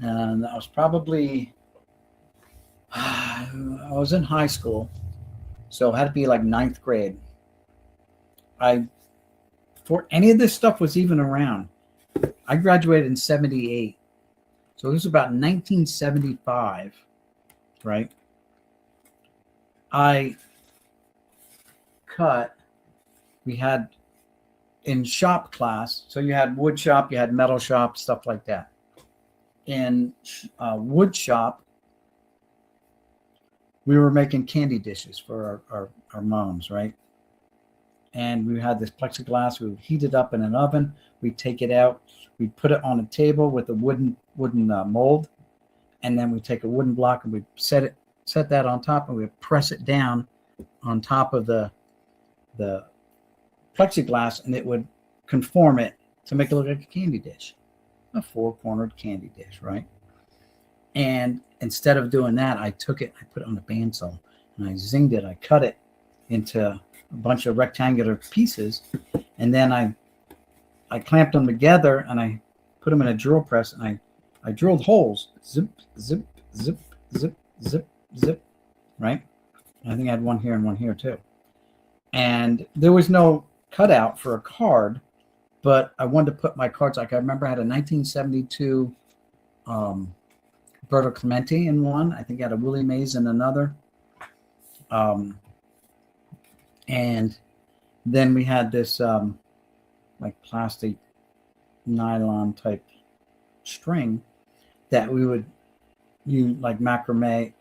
and I was probably, I was in high school, so it had to be like 9th grade. Before any of this stuff was even around, I graduated in 78. So this was about 1975, right? We had in shop class, so you had wood shop, you had metal shop, stuff like that. In wood shop, we were making candy dishes for our moms, right? And we had this plexiglass. We would heat it up in an oven. We'd take it out. We'd put it on a table with a wooden mold, and then we'd take a wooden block and we'd set that on top, and we'd press it down on top of the plexiglass, and it would conform it to make it look like a candy dish, a 4-cornered candy dish, right? And instead of doing that, I took it, I put it on a bandsaw, and I zinged it. I cut it into a bunch of rectangular pieces, and then I clamped them together, and I put them in a drill press, and I drilled holes, zip, zip, zip, zip, zip, zip, right? I think I had one here and one here too. And there was no cutout for a card, but I wanted to put my cards, like I remember I had a 1972 Roberto Clemente in one. I think I had a Willie Mays in another. And then we had this like plastic nylon type string that we would use like macrame.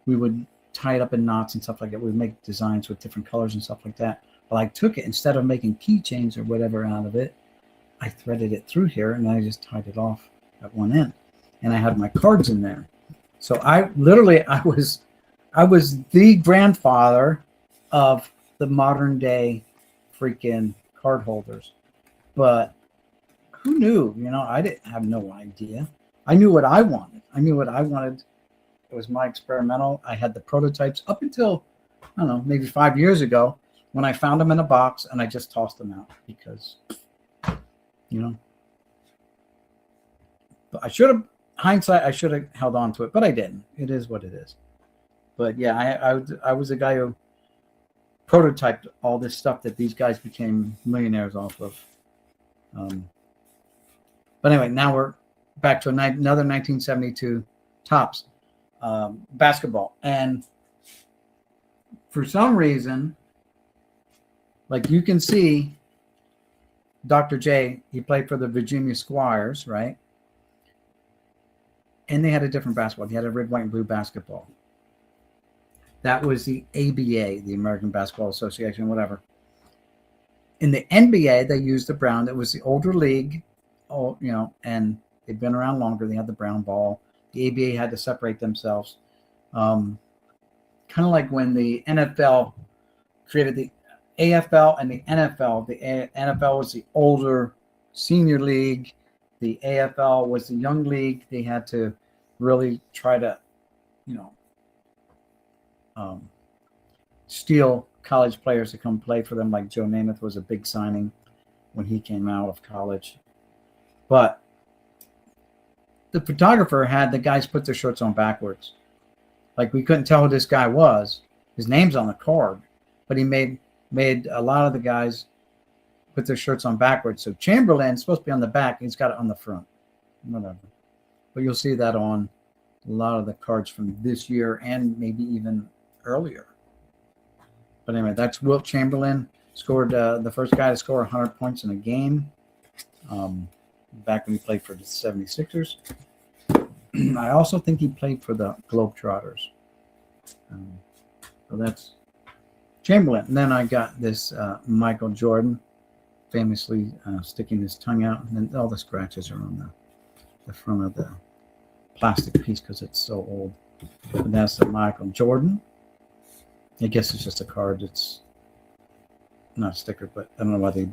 We would tie it up in knots and stuff like that. We would make designs with different colors and stuff like that. But I took it, instead of making keychains or whatever out of it, I threaded it through here, and I just tied it off at one end. And I had my cards in there. So I was the grandfather of the modern day freaking card holders. But who knew? I didn't have no idea. I knew what I wanted. It was my experimental. I had the prototypes up until, I don't know, maybe 5 years ago, when I found them in a box and I just tossed them out because, but I should have, hindsight, I should have held on to it, but I didn't. It is what it is. But yeah, I was a guy who prototyped all this stuff that these guys became millionaires off of. But anyway, now we're back to another 1972 Topps basketball. And for some reason, like you can see, Dr. J, he played for the Virginia Squires, right? And they had a different basketball. They had a red, white, and blue basketball. That was the ABA, the American Basketball Association, whatever. In the NBA, they used the brown. It was the older league, and they'd been around longer. They had the brown ball. The ABA had to separate themselves. Kind of like when the NFL created the AFL and the NFL. The NFL was the older senior league. The AFL was the young league. They had to really try to, steal college players to come play for them, like Joe Namath was a big signing when he came out of college. But the photographer had the guys put their shirts on backwards. Like, we couldn't tell who this guy was. His name's on the card, but he made a lot of the guys put their shirts on backwards. So Chamberlain's supposed to be on the back. He's got it on the front. Whatever. But you'll see that on a lot of the cards from this year and maybe even earlier. But anyway, that's Wilt Chamberlain. Scored the first guy to score 100 points in a game back when he played for the 76ers. I also think he played for the Globetrotters. So that's Chamberlain. And then I got this Michael Jordan, famously sticking his tongue out. And then all the scratches are on the front of the plastic piece because it's so old. But that's the Michael Jordan. I guess it's just a card. It's not a sticker, but I don't know why they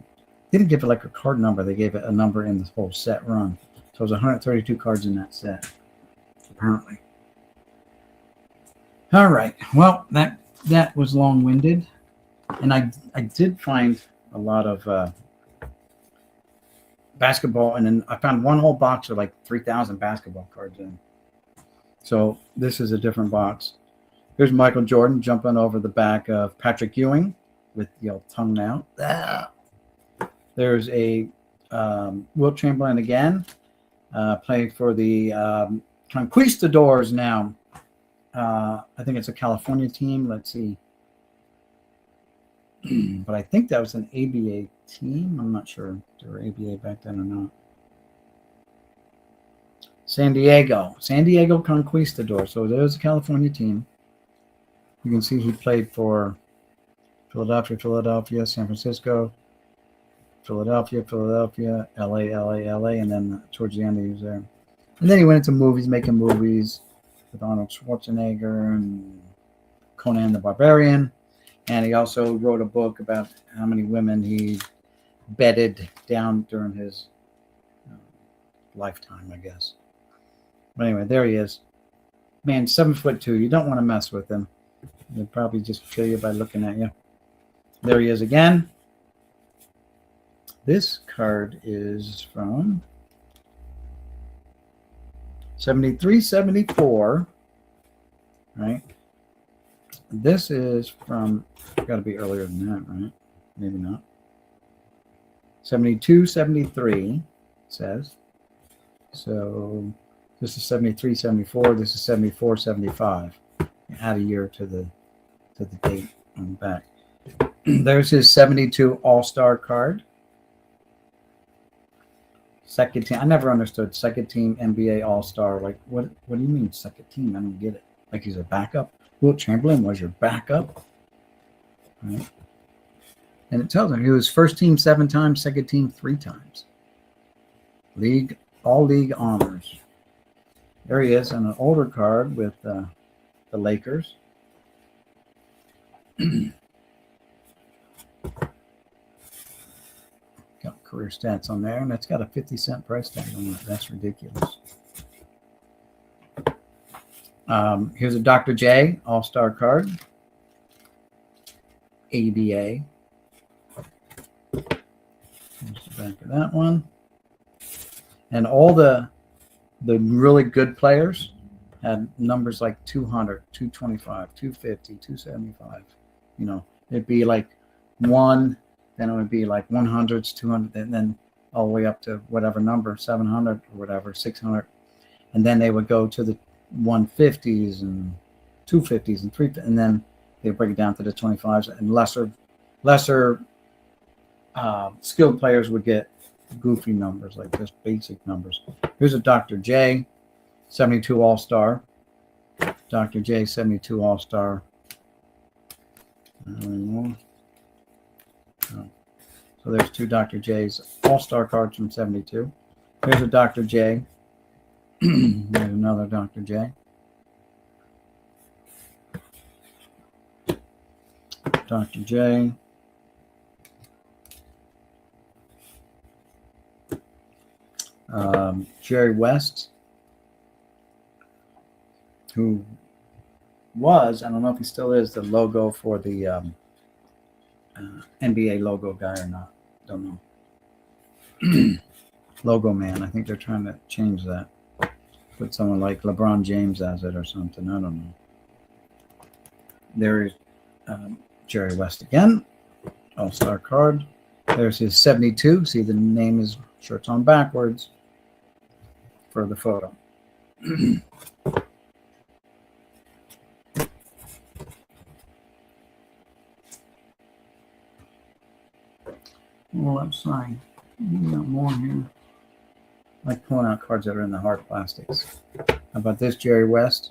didn't give it like a card number. They gave it a number in the whole set run. So it was 132 cards in that set, apparently. All right. Well, that was long-winded. And I did find a lot of basketball, and then I found one whole box with like 3,000 basketball cards in. So this is a different box. Here's Michael Jordan jumping over the back of Patrick Ewing with the old tongue out. There's a Wilt Chamberlain again, playing for the Conquistadors now. I think it's a California team. Let's see. But I think that was an ABA team. I'm not sure if they were ABA back then or not. San Diego Conquistadors. So there's a California team. You can see he played for Philadelphia, San Francisco, Philadelphia, LA, and then towards the end he was there. And then he went into movies, making movies with Arnold Schwarzenegger and Conan the Barbarian. And he also wrote a book about how many women he bedded down during his lifetime, I guess. But anyway, there he is. Man, 7'2". You don't want to mess with him. He'll probably just kill you by looking at you. There he is again. This card is from 73-74. Right? This is from, got to be earlier than that, right? Maybe not. 72-73 says. So this is 73-74. This is 74-75. Add a year to the date on the back. There's his 72 All-Star card. Second team. I never understood second team NBA All-Star. Like, what do you mean second team? I don't get it. Like, he's a backup. Wilt Chamberlain was your backup. Right? And it tells him he was first team 7 times, second team 3 times. All league honors. There he is on an older card with the Lakers. Got career stats on there, and that's got a 50-cent price tag on it. That's ridiculous. Here's a Dr. J All-Star card. ABA. Here's the back of that one. And all the really good players had numbers like 200, 225, 250, 275. You know, it'd be like 1, then it would be like 100s, 200, and then all the way up to whatever number, 700 or whatever, 600. And then they would go to the 150s and 250s and 350, and then they break it down to the 25s, and lesser skilled players would get goofy numbers, like just basic numbers. Here's a Dr. J, 72 All-Star. Dr. J, 72 All-Star. Oh. So there's 2 Dr. J's All-Star cards from 72. Here's a Dr. J. There's another Dr. J. Dr. J. Jerry West, who was, I don't know if he still is, the logo for the NBA logo guy or not. Don't know. Logo man. I think they're trying to change that. Put someone like LeBron James as it or something. I don't know. There is Jerry West again. All-star card. There's his 72. See, the name is shirts on backwards for the photo. Well, let's sign. We got more here. I like pulling out cards that are in the hard plastics. How about this, Jerry West?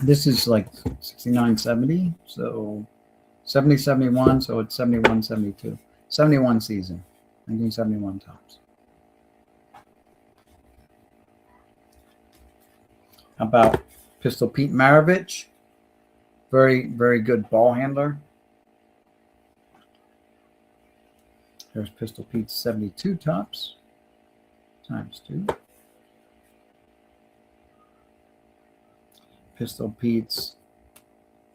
This is like 69, 70. So 70, 71. So it's 71, 72. 71 season. 1971 Topps. How about Pistol Pete Maravich? Very, very good ball handler. There's Pistol Pete's 72 Topps ×2. Pistol Pete's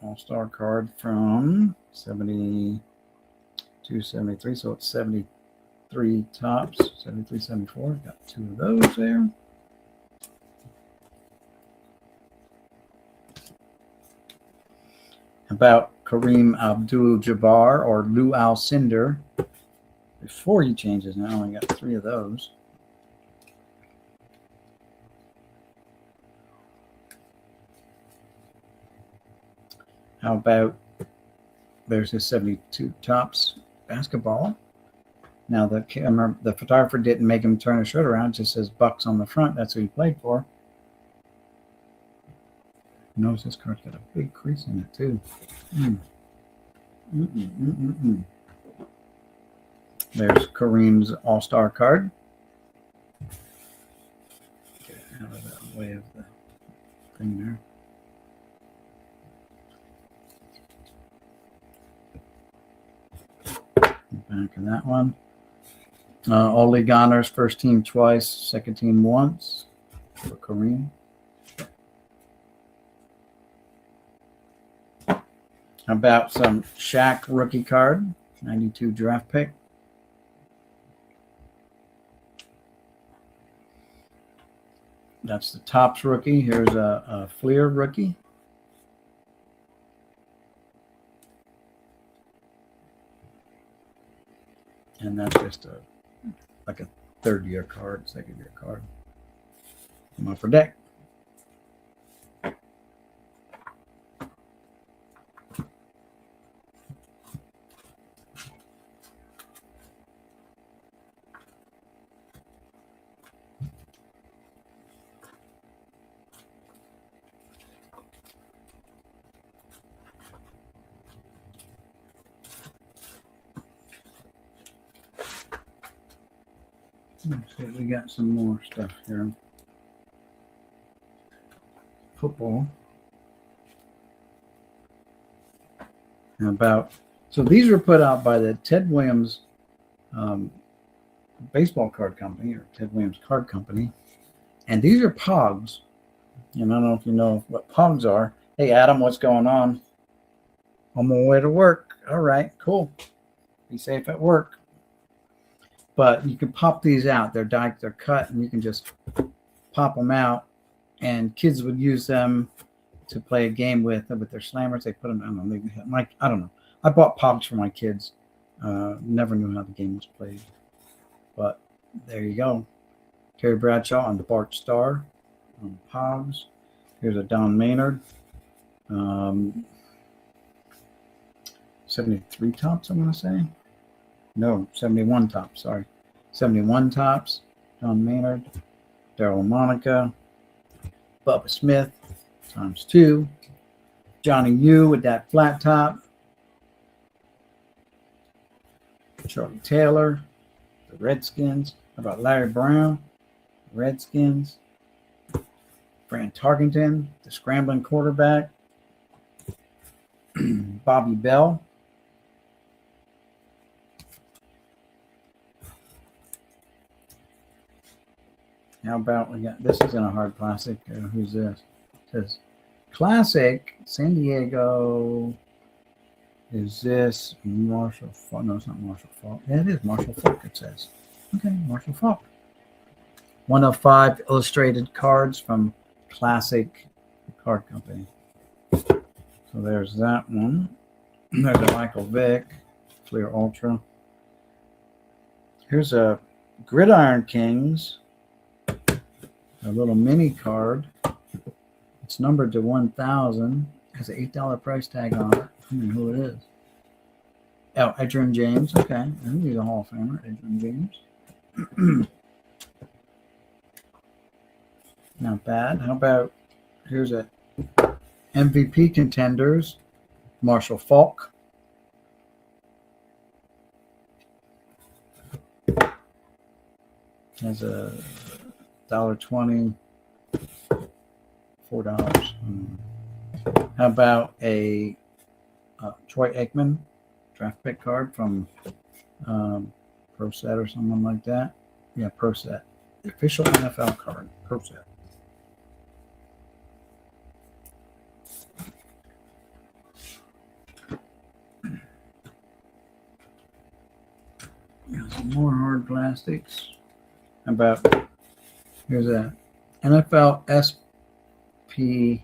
All-Star card from 72, 73. So it's 73 Topps, 73, 74. Got two of those there. About Kareem Abdul-Jabbar or Lou Alcindor. Before he changes now, I got three of those. How about there's his 72 Topps basketball. Now the photographer didn't make him turn his shirt around. It just says Bucks on the front. That's who he played for. Notice this card's got a big crease in it too. There's Kareem's All-Star card. Get out of that way of the thing there. Back of that one. Ole Gunner's first team twice, second team once for Kareem. How about some Shaq rookie card, 92 draft pick. That's the Topps rookie. Here's a Fleer rookie. And that's just like a third-year card, second-year card from Upper Deck. Let's see, we got some more stuff here. Football. So these were put out by the Ted Williams baseball card company, or Ted Williams card company. And these are Pogs. And I don't know if you know what Pogs are. Hey, Adam, what's going on? On my way to work. All right, cool. Be safe at work. But you can pop these out. They're diked, they're cut, and you can just pop them out. And kids would use them to play a game with their slammers. They put them, I don't know. I bought Pogs for my kids. Never knew how the game was played. But there you go. Terry Bradshaw on the Bart Starr on Pogs. Here's a Don Maynard. 73 Topps, I'm going to say. No, 71 Topps, sorry. 71 Topps, Don Maynard, Darryl Monica, Bubba Smith, ×2, Johnny U with that flat top, Charlie Taylor, the Redskins. How about Larry Brown, Redskins, Fran Tarkenton, the scrambling quarterback, Bobby Bell. How about we got this is in a hard plastic. Who's this? It says Classic San Diego. Is this Marshall Falk? No, it's not Marshall Falk. Yeah, it is Marshall Falk, it says. Okay, Marshall Falk. 1 of 5 illustrated cards from Classic Card Company. So there's that one. There's a Michael Vick, Clear Ultra. Here's a Gridiron Kings, a little mini card. It's numbered to 1,000. Has an $8 price tag on it. I don't know who it is. Oh, Edgerrin James. Okay. He's a Hall of Famer, Edgerrin James. Not bad. How about, here's a MVP contenders, Marshall Falk. Has a $1.20, $4. How about a Troy Aikman draft pick card from Pro Set or something like that? Yeah, Pro Set. The official NFL card, Pro Set. Some more hard plastics. How about, here's a NFL SP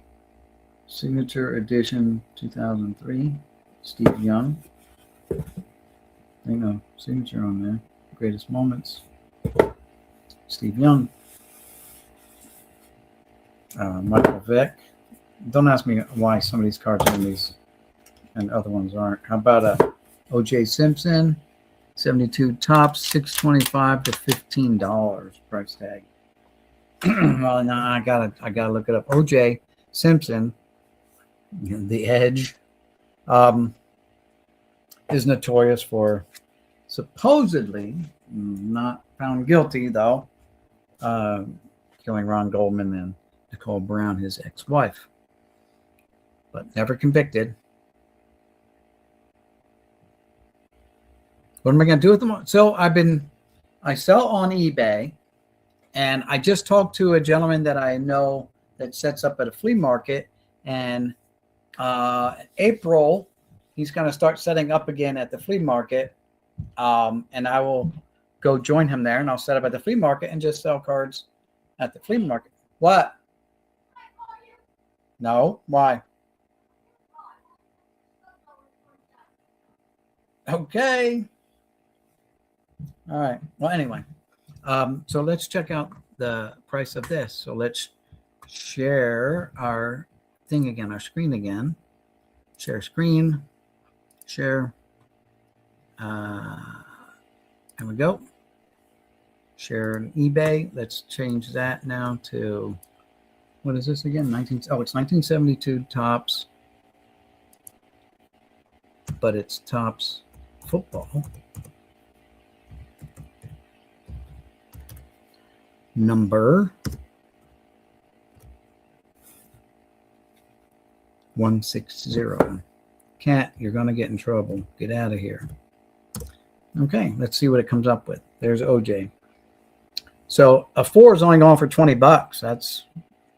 Signature Edition 2003, Steve Young. Ain't no signature on there. Greatest moments, Steve Young. Michael Vick. Don't ask me why some of these cards are in these and other ones aren't. How about a O.J. Simpson, 72 tops, $6.25 to $15 price tag. Well, no, I gotta look it up. O.J. Simpson, the Edge, is notorious for supposedly not found guilty, though, killing Ron Goldman and Nicole Brown, his ex-wife, but never convicted. What am I going to do with them? So I sell on eBay, and I just talked to a gentleman that I know that sets up at a flea market, and April, he's going to start setting up again at the flea market, and I will go join him there, and I'll set up at the flea market and just sell cards at the flea market. What? No? Why? Okay. All right. Well, anyway, so let's check out the price of this. So let's share our thing again, our screen again. Share screen. Share. There we go. Share on eBay. Let's change that now to, what is this again? It's 1972 tops, but it's tops football. Number 160. Cat, you're going to get in trouble. Get out of here. Okay, let's see what it comes up with. There's OJ. So a 4 is only going for $20. That's,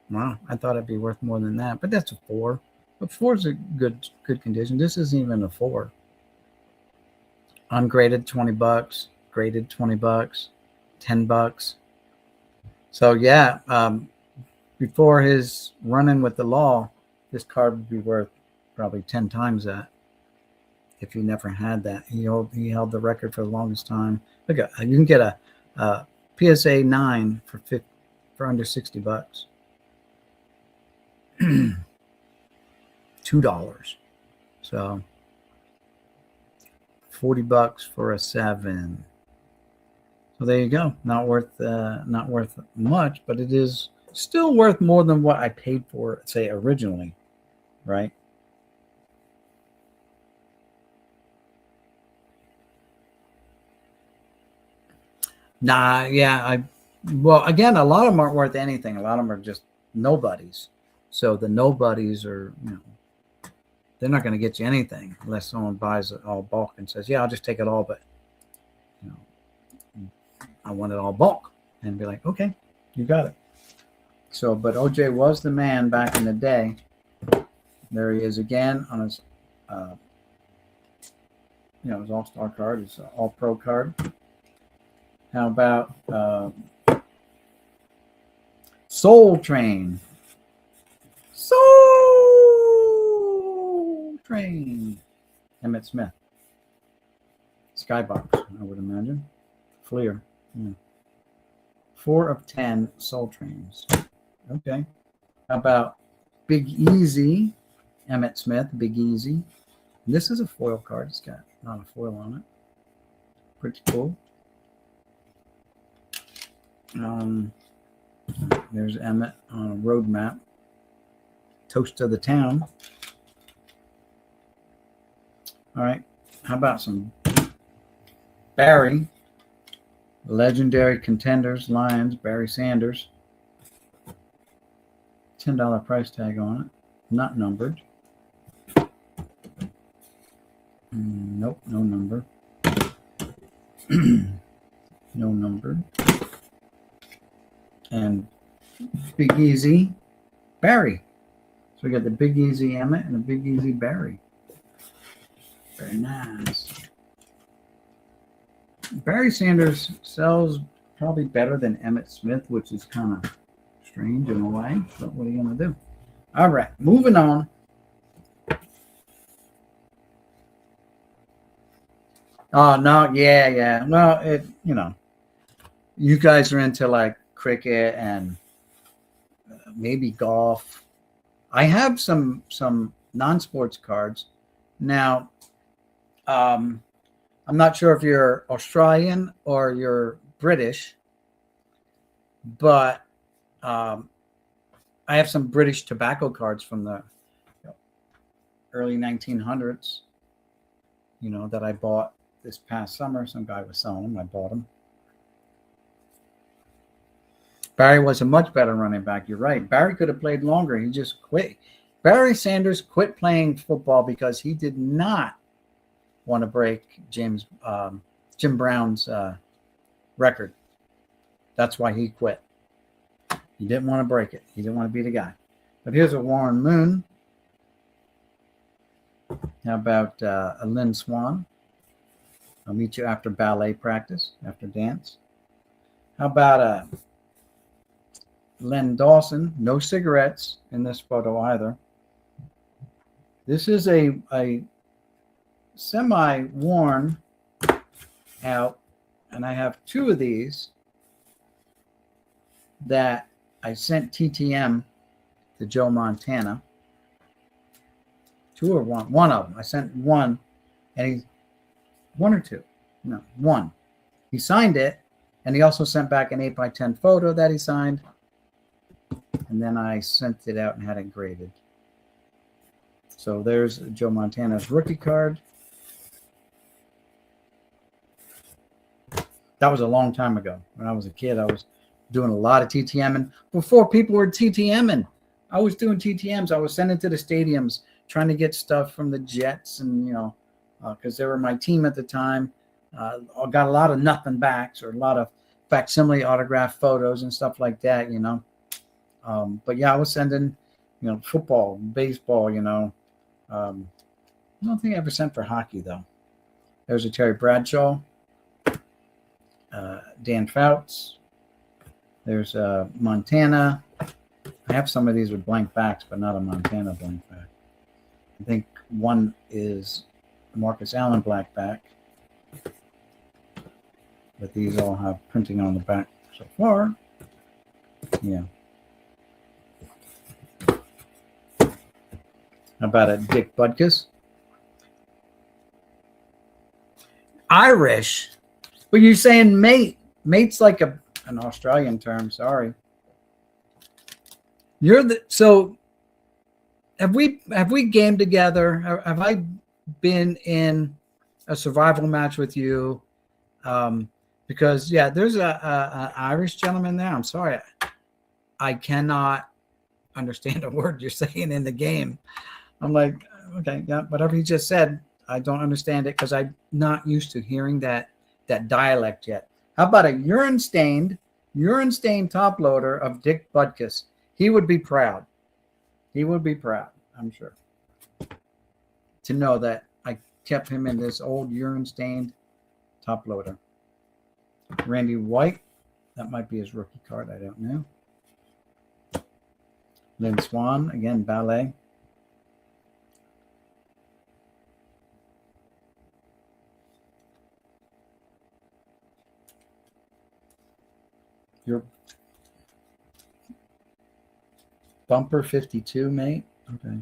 wow, I thought it'd be worth more than that, but that's a 4. But 4 is a good condition. This isn't even a 4. Ungraded $20, graded $20, $10. So yeah, before his run-in with the law, this card would be worth probably 10 times that if he never had that. He held the record for the longest time. Look at, you can get a PSA 9 for under $60. $2. So $40 for a 7. So there you go. Not worth much, but it is still worth more than what I paid for it, say, originally, right? Nah, yeah. Well, again, a lot of them aren't worth anything. A lot of them are just nobodies. So the nobodies are, they're not going to get you anything unless someone buys it all bulk and says, yeah, I'll just take it all, but I want it all bulk, and be like, okay, you got it. So, but OJ was the man back in the day. There he is again on his, his all-star card, his all-pro card. How about Soul Train? Soul Train. Emmitt Smith. Skybox, I would imagine. Fleer. Yeah. 4 of 10 Soul Trains. Okay. How about Big Easy? Emmitt Smith, Big Easy. This is a foil card. It's got not a foil on it. Pretty cool. There's Emmitt on a road map. Toast of the town. All right. How about some Barry? Legendary Contenders, Lions, Barry Sanders. $10 price tag on it. Not numbered. Nope, no number. No number. And Big Easy Barry. So we got the Big Easy Emmitt and the Big Easy Barry. Very nice. Barry Sanders sells probably better than Emmitt Smith, which is kind of strange in a way, but what are you going to do? All right, moving on. Oh, no, yeah. Well, you guys are into like cricket and maybe golf. I have some non-sports cards. Now, I'm not sure if you're Australian or you're British, but I have some British tobacco cards from the early 1900s, that I bought this past summer. Some guy was selling them. I bought them. Barry was a much better running back. You're right. Barry could have played longer. He just quit. Barry Sanders quit playing football because he did not want to break Jim Brown's record. That's why he quit. He didn't want to break it. He didn't want to be the guy. But here's a Warren Moon. How about a Lynn Swan? I'll meet you after ballet practice, after dance. How about a Len Dawson? No cigarettes in this photo either. This is a semi-worn out, and I have 2 of these that I sent TTM to Joe Montana. 2 or 1? One of them. I sent 1, and he 1 or 2? No, 1. He signed it, and he also sent back an 8x10 photo that he signed, and then I sent it out and had it graded. So there's Joe Montana's rookie card. That was a long time ago. When I was a kid, I was doing a lot of TTMing. Before people were TTMing, I was doing TTMs. I was sending to the stadiums, trying to get stuff from the Jets, and because they were my team at the time. I got a lot of nothing backs or a lot of facsimile autographed photos and stuff like that. But yeah, I was sending, football, baseball. I don't think I ever sent for hockey though. There's a Terry Bradshaw. Dan Fouts. There's Montana. I have some of these with blank backs, but not a Montana blank back. I think one is Marcus Allen black back. But these all have printing on the back so far. Yeah. How about a Dick Butkus? Irish. But you're saying mate. Mate's like an Australian term. Sorry. So have we gamed together? Have I been in a survival match with you? Because there's an Irish gentleman there. I'm sorry, I cannot understand a word you're saying in the game. I'm like, okay, yeah, whatever he just said, I don't understand it because I'm not used to hearing that dialect yet. How about a urine stained top loader of Dick Butkus? He would be proud. I'm sure. to know that I kept him in this old urine-stained top loader. Randy White, that might be his rookie card. I don't know. Lynn Swan, again, ballet. Your bumper 52, mate. Okay.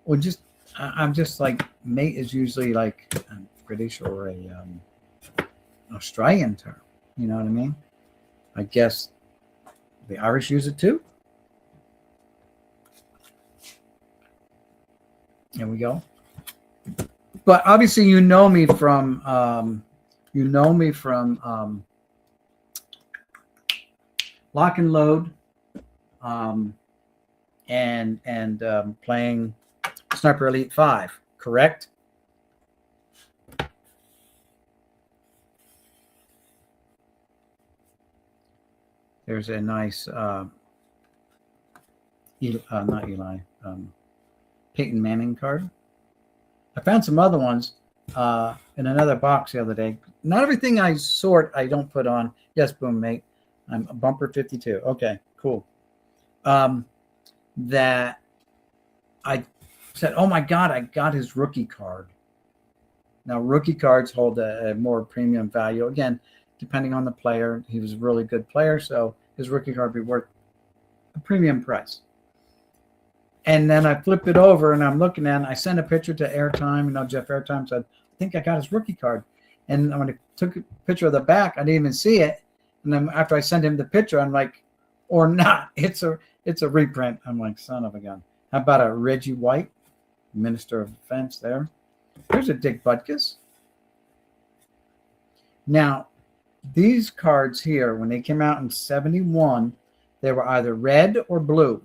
Well, I'm just like, mate is usually like a British or a Australian term. You know what I mean? I guess the Irish use it too. There we go. But obviously, you know me from Lock and Load, and playing Sniper Elite 5, correct? There's a nice not Eli, Peyton Manning card. I found some other ones in another box the other day. Not everything I sort I don't put on. Yes, boom, mate. I'm a bumper 52. Okay, cool. That I said, oh my God, I got his rookie card. Now, rookie cards hold a more premium value. Again, depending on the player, he was a really good player, so his rookie card would be worth a premium price. And then I flip it over and I'm looking at it. I sent a picture to Airtime. Jeff Airtime said, I think I got his rookie card. And when I took a picture of the back, I didn't even see it. And then after I sent him the picture, I'm like, or not, it's a reprint. I'm like, son of a gun. How about a Reggie White, Minister of Defense there? Here's a Dick Butkus. Now, these cards here, when they came out in 71, they were either red or blue.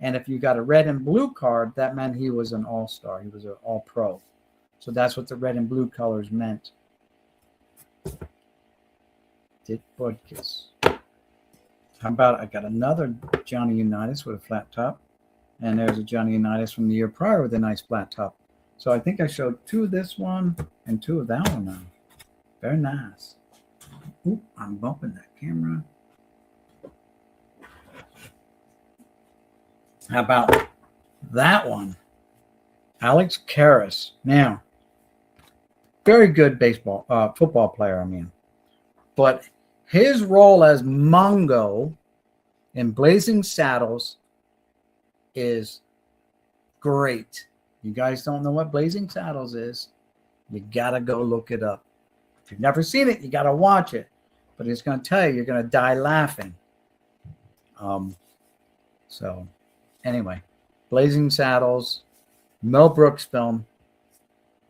And if you got a red and blue card, that meant he was an all-star. He was an all-pro. So that's what the red and blue colors meant. Dick Butkus. How about I got another Johnny Unitas with a flat top. And there's a Johnny Unitas from the year prior with a nice flat top. So I think I showed 2 of this one and 2 of that one now. Very nice. Oop, I'm bumping that camera. How about that one? Alex Karras. Now, very good football player, I mean. But his role as Mongo in Blazing Saddles is great. You guys don't know what Blazing Saddles is, you got to go look it up. If you've never seen it, you got to watch it. But it's going to tell you, you're going to die laughing. So, anyway, Blazing Saddles, Mel Brooks film.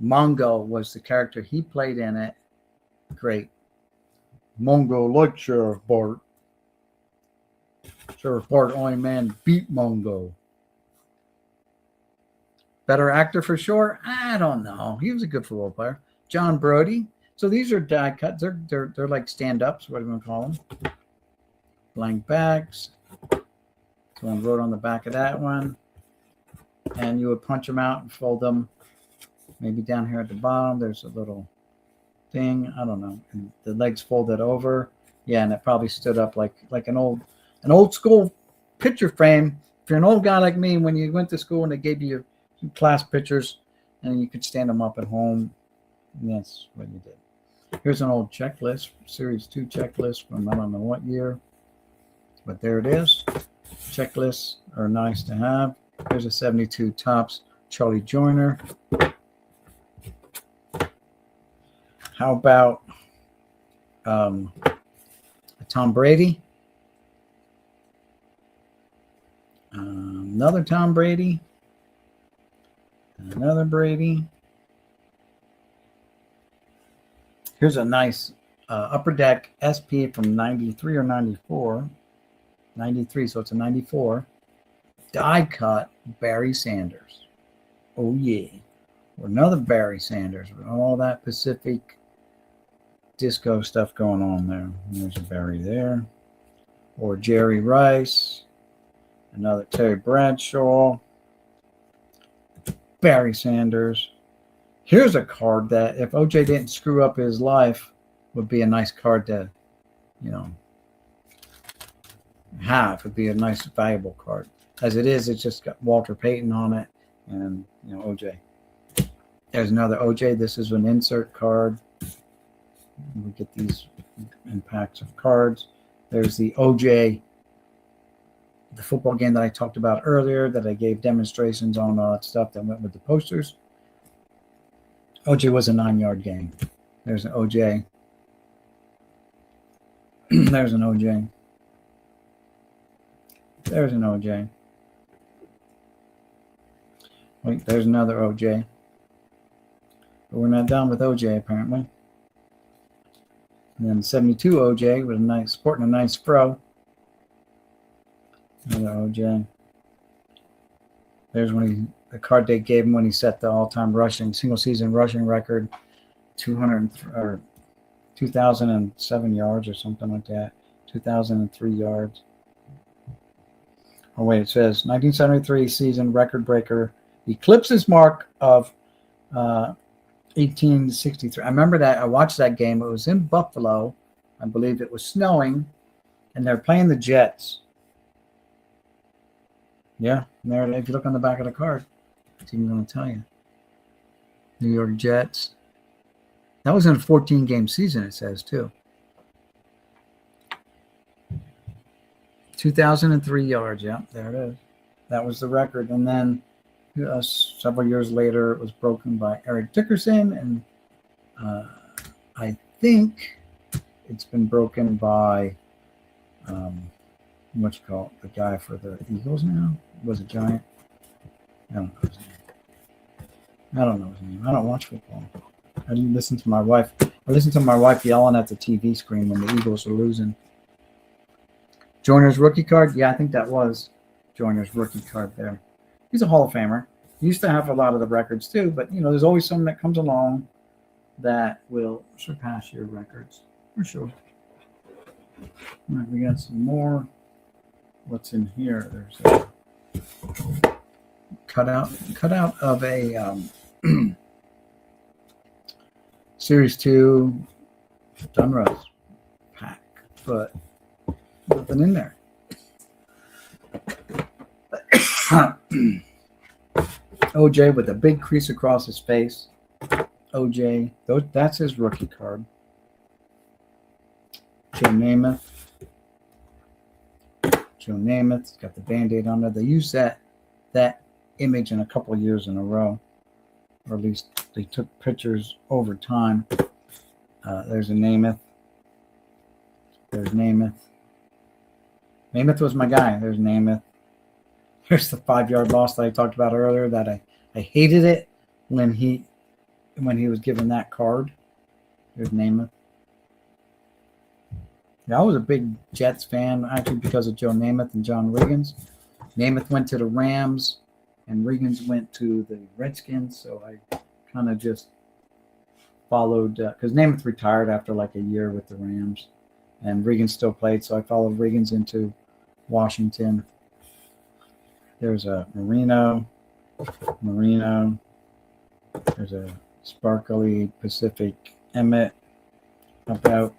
Mongo was the character he played in it. Great. Mongo like Sheriff Bart. Sheriff Bart, only man beat Mongo. Better actor for sure? I don't know. He was a good football player. John Brody. So these are die cuts. They're like stand-ups. What do you want to call them? Blank backs. Someone wrote on the back of that one. And you would punch them out and fold them. Maybe down here at the bottom, there's a little thing. I don't know. And the legs folded over. Yeah, and it probably stood up like an old school picture frame. If you're an old guy like me, when you went to school and they gave you some class pictures and you could stand them up at home, that's what you did. Here's an old checklist, Series 2 checklist from I don't know what year, but there it is. Checklists are nice to have. Here's a 72 Topps Charlie Joyner. How about Tom Brady? Another Tom Brady. Another Brady. Here's a nice Upper Deck SP from 93 or 94. 93, so it's a 94. Die cut Barry Sanders. Oh, yeah. Or another Barry Sanders with all that Pacific disco stuff going on there. There's a Barry there. Or Jerry Rice. Another Terry Bradshaw. Barry Sanders. Here's a card that if OJ didn't screw up his life would be a nice card to, have. Would be a nice, valuable card. As it is, it's just got Walter Payton on it and, OJ. There's another OJ. This is an insert card. We get these in packs of cards. There's the OJ, the football game that I talked about earlier that I gave demonstrations on all that stuff that went with the posters. OJ was a 9-yard game. There's an OJ. There's an OJ. There's an OJ. Wait, there's another OJ. But we're not done with OJ apparently. And then 72 OJ with a nice, sporting a nice fro. Another OJ. There's the card they gave him when he set the all-time single season rushing record, 2007 yards or something like that, 2003 yards. Oh wait, it says 1973 season record breaker eclipses mark of 1863. I remember that. I watched that game. It was in Buffalo. I believe it was snowing, and they're playing the Jets. Yeah, there. If you look on the back of the card, it's even going to tell you. New York Jets. That was in a 14-game season, it says, too. 2003 yards. Yeah, there it is. That was the record. And then several years later, it was broken by Eric Dickerson. And I think it's been broken by, what you call it, the guy for the Eagles now? Was a Giant? I don't know his name. I don't watch football. I listen to my wife yelling at the TV screen when the Eagles are losing. Joyner's rookie card? Yeah, I think that was Joyner's rookie card there. He's a Hall of Famer. He used to have a lot of the records too, but there's always someone that comes along that will surpass your records for sure. All right, we got some more. What's in here? There's a cutout of a Series 2 Dunruss pack, but nothing in there. OJ with a big crease across his face. OJ, that's his rookie card. Joe Namath. It's got the Band-Aid on there. They used that image in a couple of years in a row, or at least they took pictures over time. There's a Namath. There's Namath. Namath was my guy. There's Namath. Here's the 5-yard loss that I talked about earlier. That I hated it when he was given that card. There's Namath. Yeah, I was a big Jets fan, actually, because of Joe Namath and John Riggins. Namath went to the Rams, and Riggins went to the Redskins, so I kind of just followed, because Namath retired after like a year with the Rams, and Riggins still played, so I followed Riggins into Washington. There's a Marino. There's a sparkly Pacific Emmett. About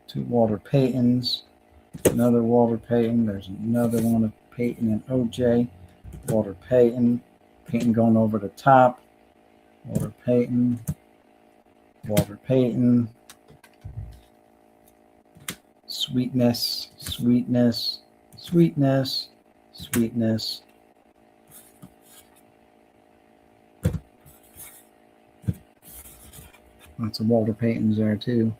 2 Walter Paytons. Another Walter Payton. There's another one of Payton and OJ. Walter Payton. Payton going over the top. Walter Payton. Walter Payton. Sweetness. Lots of Walter Paytons there too.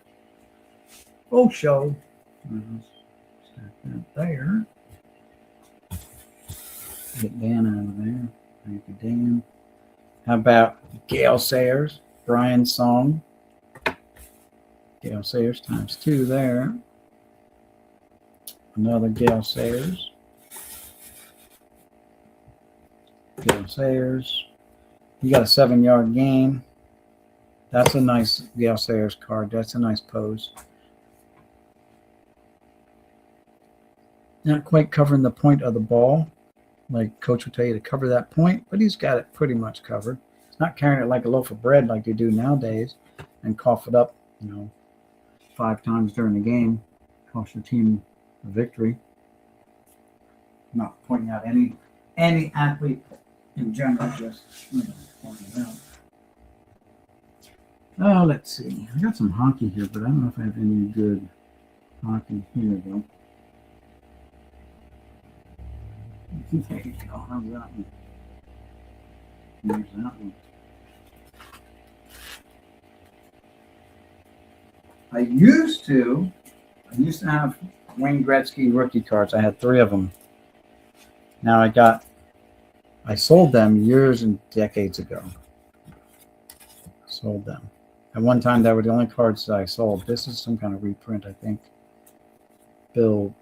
Oh, show. Stack that there. Get Dan out of there. Thank you, Dan. How about Gale Sayers? Brian's song. Gale Sayers times 2 there. Another Gale Sayers. Gale Sayers. You got a 7-yard gain. That's a nice Gale Sayers card. That's a nice pose. Not quite covering the point of the ball. Like coach will tell you to cover that point, but he's got it pretty much covered. He's not carrying it like a loaf of bread like they do nowadays and cough it up, 5 times during the game, cost your team a victory. I'm not pointing out any athlete in general, just pointing it out. Oh, let's see. I got some hockey here, but I don't know if I have any good hockey here, though. There you go. How's that one? There's that one. I used to have Wayne Gretzky rookie cards. I had 3 of them. Now I sold them years and decades ago. Sold them. At one time, they were the only cards that I sold. This is some kind of reprint, I think. Bill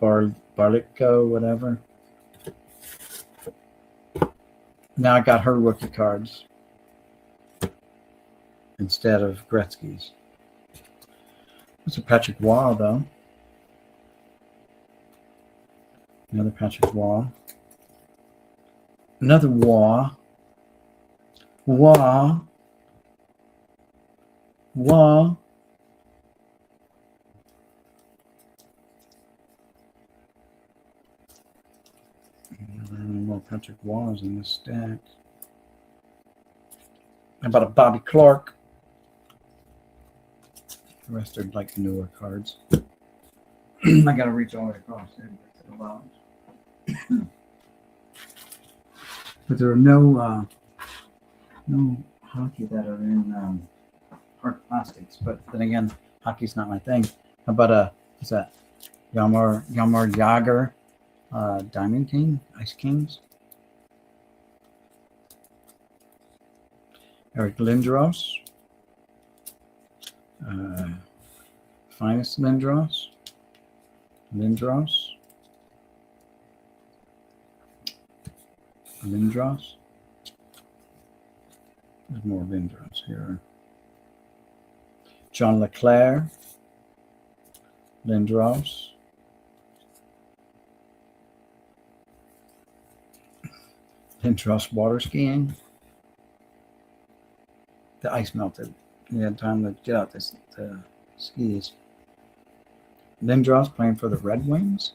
Barlico, whatever. Now I got her rookie cards instead of Gretzky's. It's a Patrick Waugh, though. Another Patrick Waugh. Another Waugh. Waugh. Waugh. More Patrick Waughs in this stack. How about a Bobby Clark? The rest are like newer cards. I gotta reach all the way across there to get to the bottom. But there are no hockey that are in hard plastics. But then again, hockey's not my thing. How about what's that? Yamar Yager, Diamond King, Ice Kings. Eric Lindros. Finest Lindros. Lindros. There's more Lindros here. John Leclerc. Lindros. Lindros water skiing. The ice melted. He had time to get out the skis. Lindros playing for the Red Wings.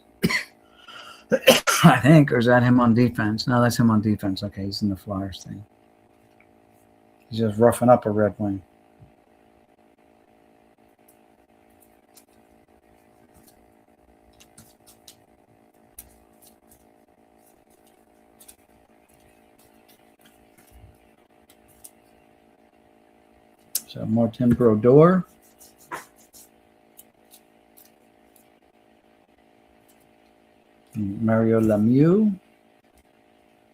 I think, or is that him on defense? No, that's him on defense. Okay, he's in the Flyers thing. He's just roughing up a Red Wing. So Martin Brodeur. Mario Lemieux.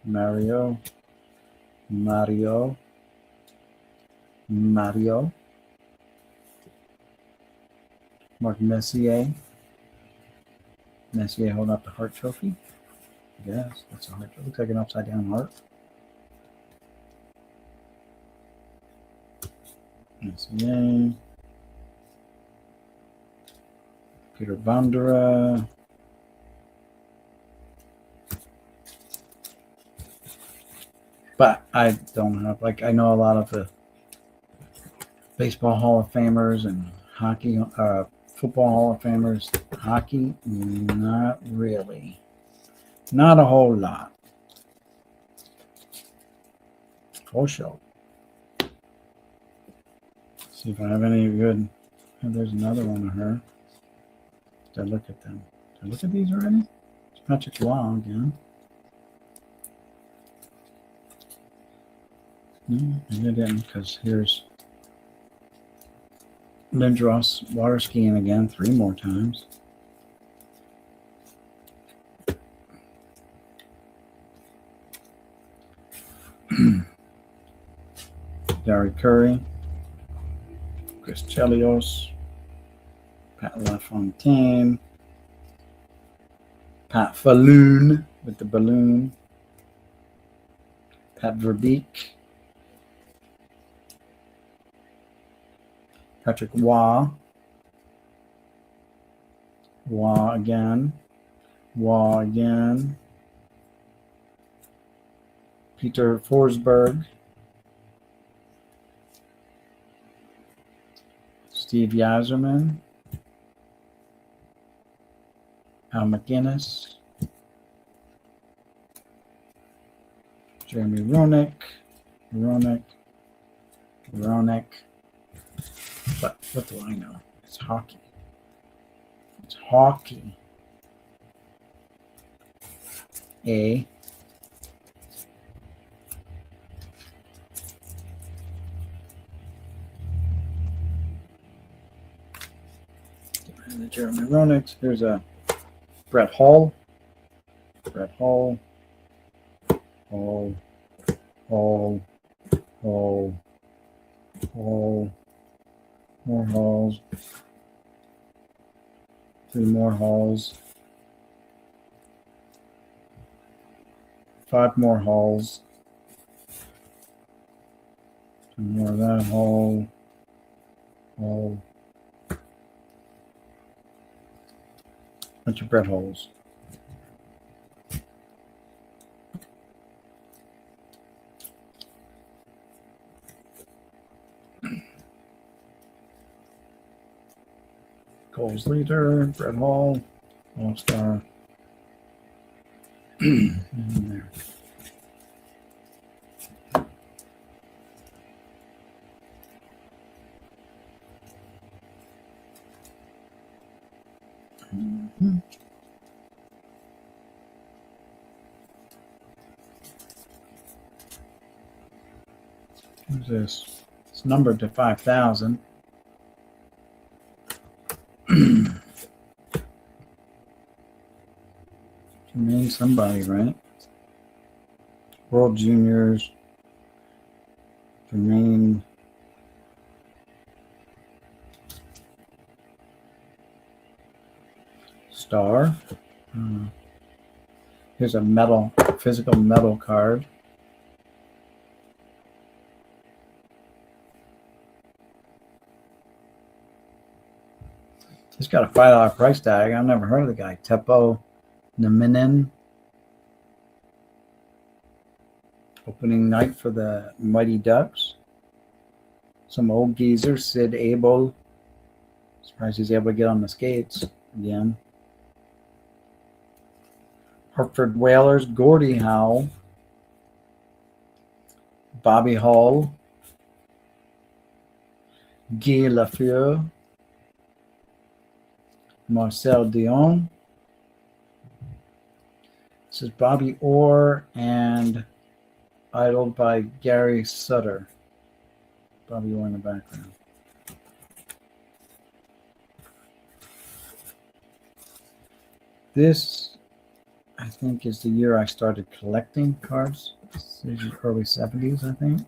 Mario. Mark Messier. Messier holding up the Hart Trophy. Yes, that's a heart. It looks like an upside down heart. Messier. Peter Bondura. But I don't have, I know a lot of the baseball Hall of Famers and hockey, football Hall of Famers. Hockey, not really. Not a whole lot. For sure. See if I have any good. Oh, there's another one of her. Did I look at them? Did I look at these already? It's Patrick Waugh again. No, maybe I didn't, because here's Lindros water skiing again 3 more times. Gary Curry, Chris Chelios, Pat LaFontaine, Pat Falloon with the balloon, Pat Verbeek, Patrick Waugh, Waugh again, Peter Forsberg, Steve Yzerman, Al McGinnis, Jeremy Roenick. But what do I know? It's hockey. It's hockey. A. The Jeremy Roenick. Here's a Brett Hull. Hall. More Halls. 3 more Halls. 5 more Halls. 2 more of that Hall. Bunch of Brett Hulls. Cole's leader, Brett Hull, All-Star. There. Who's this? It's numbered to 5,000. Name somebody, right? World Juniors. Jermaine. Star. Here's a physical metal card. It's got a $5 price tag. I've never heard of the guy. Teppo Naminen. Opening night for the Mighty Ducks. Some old geezer, Sid Abel. Surprised he's able to get on the skates again. Hartford Whalers, Gordie Howe. Bobby Hull. Guy Lafleur. Marcel Dion. This is Bobby Orr and idled by Gary Sutter. Bobby Orr in the background. This, I think, is the year I started collecting cards. This is early 70s, I think.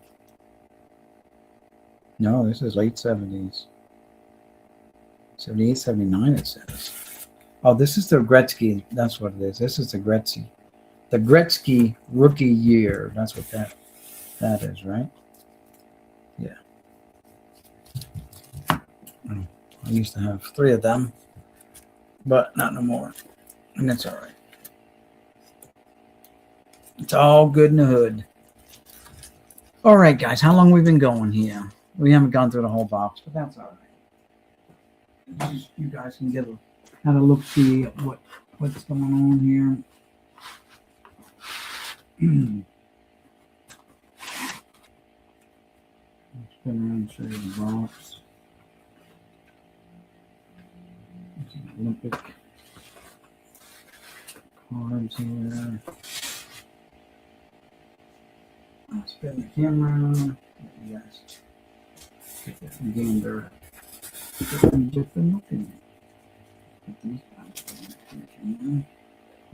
No, this is late 70s. 78, 79, it says. Oh, this is the Gretzky. That's what it is. This is the Gretzky. The Gretzky rookie year. That's what that is, right? Yeah. I used to have 3 of them, but not no more. And that's all right. It's all good in the hood. All right, guys. How long we been going here? We haven't gone through the whole box, but that's all right. You guys can have a look, see what's going on here. Spin around and show you the box. Olympic cards here. I'll spin the camera. Yes. Get that from gander. Different looking. Put these back.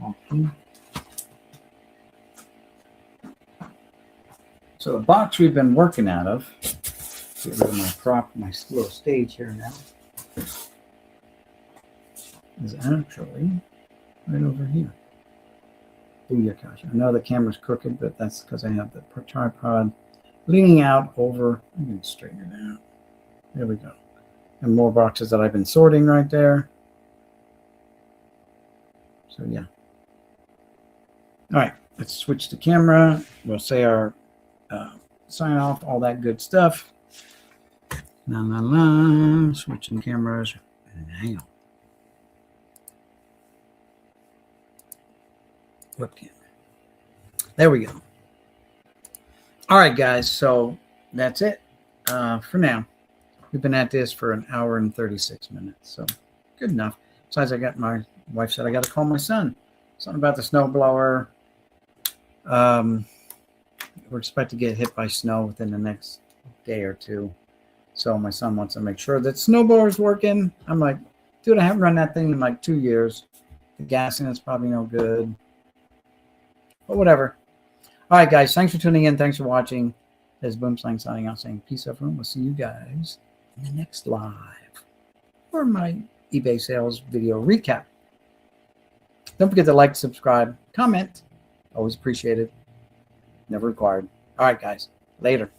Hockey. So the box we've been working out of. Get rid of my little stage here now. Is actually right over here. Booyakasha. I know the camera's crooked, but that's because I have the tripod leaning out over. I'm going to straighten it out. There we go. And more boxes that I've been sorting right there. So yeah. All right. Let's switch the camera. We'll say our sign off, all that good stuff. La la la. Switching cameras now. Webcam. There we go. All right, guys. So that's it for now. We've been at this for 1 hour and 36 minutes. So good enough. Besides, my wife said I got to call my son. Something about the snowblower. We're expected to get hit by snow within the next day or two. So my son wants to make sure that snowblower is working. I'm like, dude, I haven't run that thing in like 2 years. The gas in it's probably no good. But whatever. All right, guys. Thanks for tuning in. Thanks for watching. This is Boomslang signing out saying peace out, everyone. We'll see you guys in the next live or my eBay sales video recap. Don't forget to like, subscribe, comment. Always appreciated. Never required. All right, guys. Later.